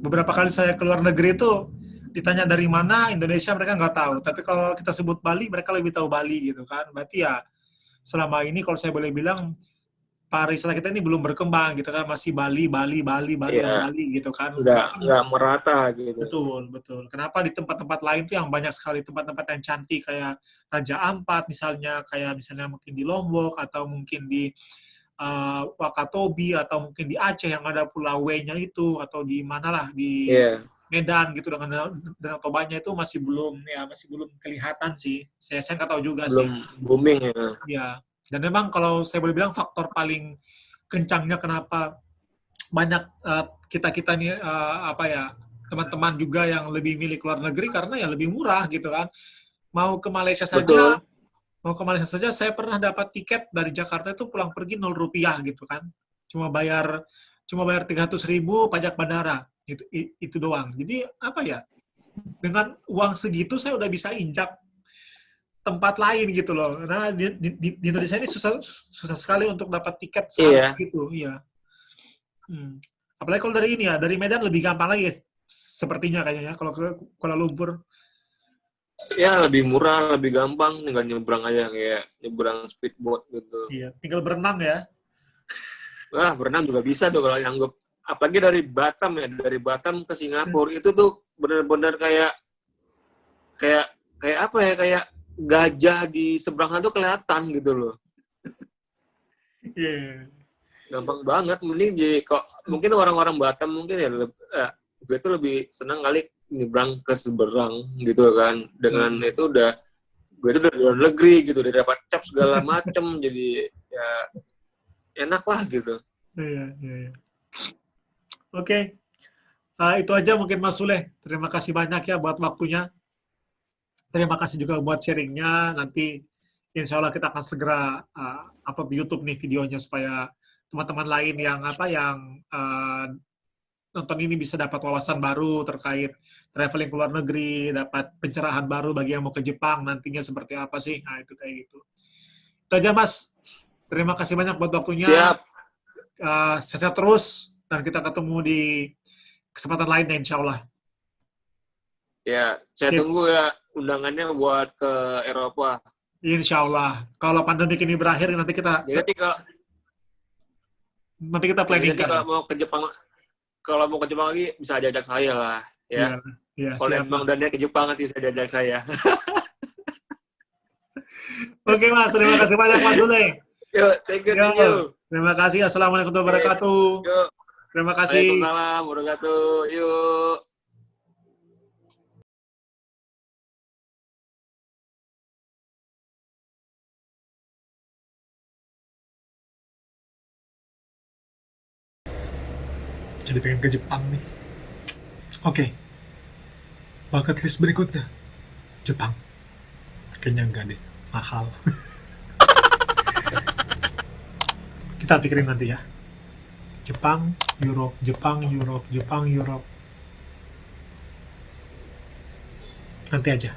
[SPEAKER 1] beberapa kali saya ke luar negeri itu ditanya dari mana Indonesia mereka nggak tahu. Tapi kalau kita sebut Bali, mereka lebih tahu Bali gitu kan. Berarti ya selama ini kalau saya boleh bilang pariwisata kita ini belum berkembang gitu kan, masih Bali, Bali, Bali, Bali dan
[SPEAKER 2] Ya
[SPEAKER 1] Bali gitu kan.
[SPEAKER 2] nggak
[SPEAKER 1] Kenapa?
[SPEAKER 2] nggak merata gitu.
[SPEAKER 1] Betul, betul. Kenapa di tempat-tempat lain tuh yang banyak sekali tempat-tempat yang cantik kayak Raja Ampat misalnya mungkin di Lombok atau mungkin di Wakatobi atau mungkin di Aceh yang ada Pulau W-nya itu atau di manalah di
[SPEAKER 2] Iya,
[SPEAKER 1] Medan gitu dengan Danau Tobanya itu masih belum kelihatan sih. Saya nggak tahu juga
[SPEAKER 2] belum
[SPEAKER 1] sih.
[SPEAKER 2] booming ya.
[SPEAKER 1] Ya. Dan memang kalau saya boleh bilang faktor paling kencangnya kenapa banyak kita-kita nih apa ya teman-teman juga yang lebih milih keluar negeri karena ya lebih murah gitu kan. Mau ke Malaysia saja,
[SPEAKER 2] Betul.
[SPEAKER 1] mau ke Malaysia saja saya pernah dapat tiket dari Jakarta itu pulang pergi 0 rupiah gitu kan. Cuma bayar 300.000 pajak bandara. Itu doang. Jadi apa ya? Dengan uang segitu saya udah bisa injak tempat lain gitu loh. Karena di Indonesia ini susah sekali untuk dapat tiket seharga
[SPEAKER 2] Iya,
[SPEAKER 1] gitu. Iya. Apalagi kalau dari ini ya, dari Medan lebih gampang lagi sepertinya kayaknya ya, kalau ke Kuala Lumpur.
[SPEAKER 2] Ya lebih murah, lebih gampang, tinggal nyebrang aja kayak nyebrang speedboat gitu.
[SPEAKER 1] Iya, tinggal berenang ya.
[SPEAKER 2] Wah, berenang juga bisa tuh kalau anggap. Apalagi dari Batam ya, dari Batam ke Singapura itu tuh bener-bener kayak kayak kayak apa ya, kayak gajah di seberangnya tuh kelihatan gitu loh.
[SPEAKER 1] Iya.
[SPEAKER 2] Gampang banget. Mending kok mungkin orang-orang Batam mungkin ya gue tuh lebih senang kali nyebrang ke seberang gitu kan. Dengan itu udah gue tuh udah di luar negeri gitu, udah dapat cap segala macem, jadi ya enak lah gitu.
[SPEAKER 1] Iya. Oke. Itu aja mungkin Mas Sule. Terima kasih banyak ya buat waktunya. Terima kasih juga buat sharingnya. Nanti insya Allah kita akan segera upload di YouTube nih videonya supaya teman-teman lain yang nonton ini bisa dapat wawasan baru terkait traveling ke luar negeri, dapat pencerahan baru bagi yang mau ke Jepang nantinya seperti apa sih. Nah, itu kayak gitu. Itu aja Mas. Terima kasih banyak buat waktunya.
[SPEAKER 2] Siap.
[SPEAKER 1] Sehat terus dan kita ketemu di kesempatan lainnya insya Allah.
[SPEAKER 2] Ya, saya tunggu ya undangannya buat ke Eropa.
[SPEAKER 1] Insya Allah. Kalau pandemi ini berakhir nanti kita planning kan.
[SPEAKER 2] Kalau mau ke Jepang lagi bisa ajak saya lah ya.
[SPEAKER 1] Iya,
[SPEAKER 2] kalau emang udah ke Jepang nanti bisa diajak saya.
[SPEAKER 1] Oke Mas, terima kasih banyak Mas Sule.
[SPEAKER 2] Yuk, thank you.
[SPEAKER 1] Terima kasih. Assalamualaikum warahmatullahi wabarakatuh.
[SPEAKER 2] Yuk.
[SPEAKER 1] Terima kasih.
[SPEAKER 2] Waalaikumsalam warahmatullahi wabarakatuh. Yuk.
[SPEAKER 1] Jadi pengen ke Jepang nih. Oke. Bucket list berikutnya. Jepang. Kayaknya enggak deh. Mahal. Kita pikirin nanti ya. Jepang, Europe. Nanti aja.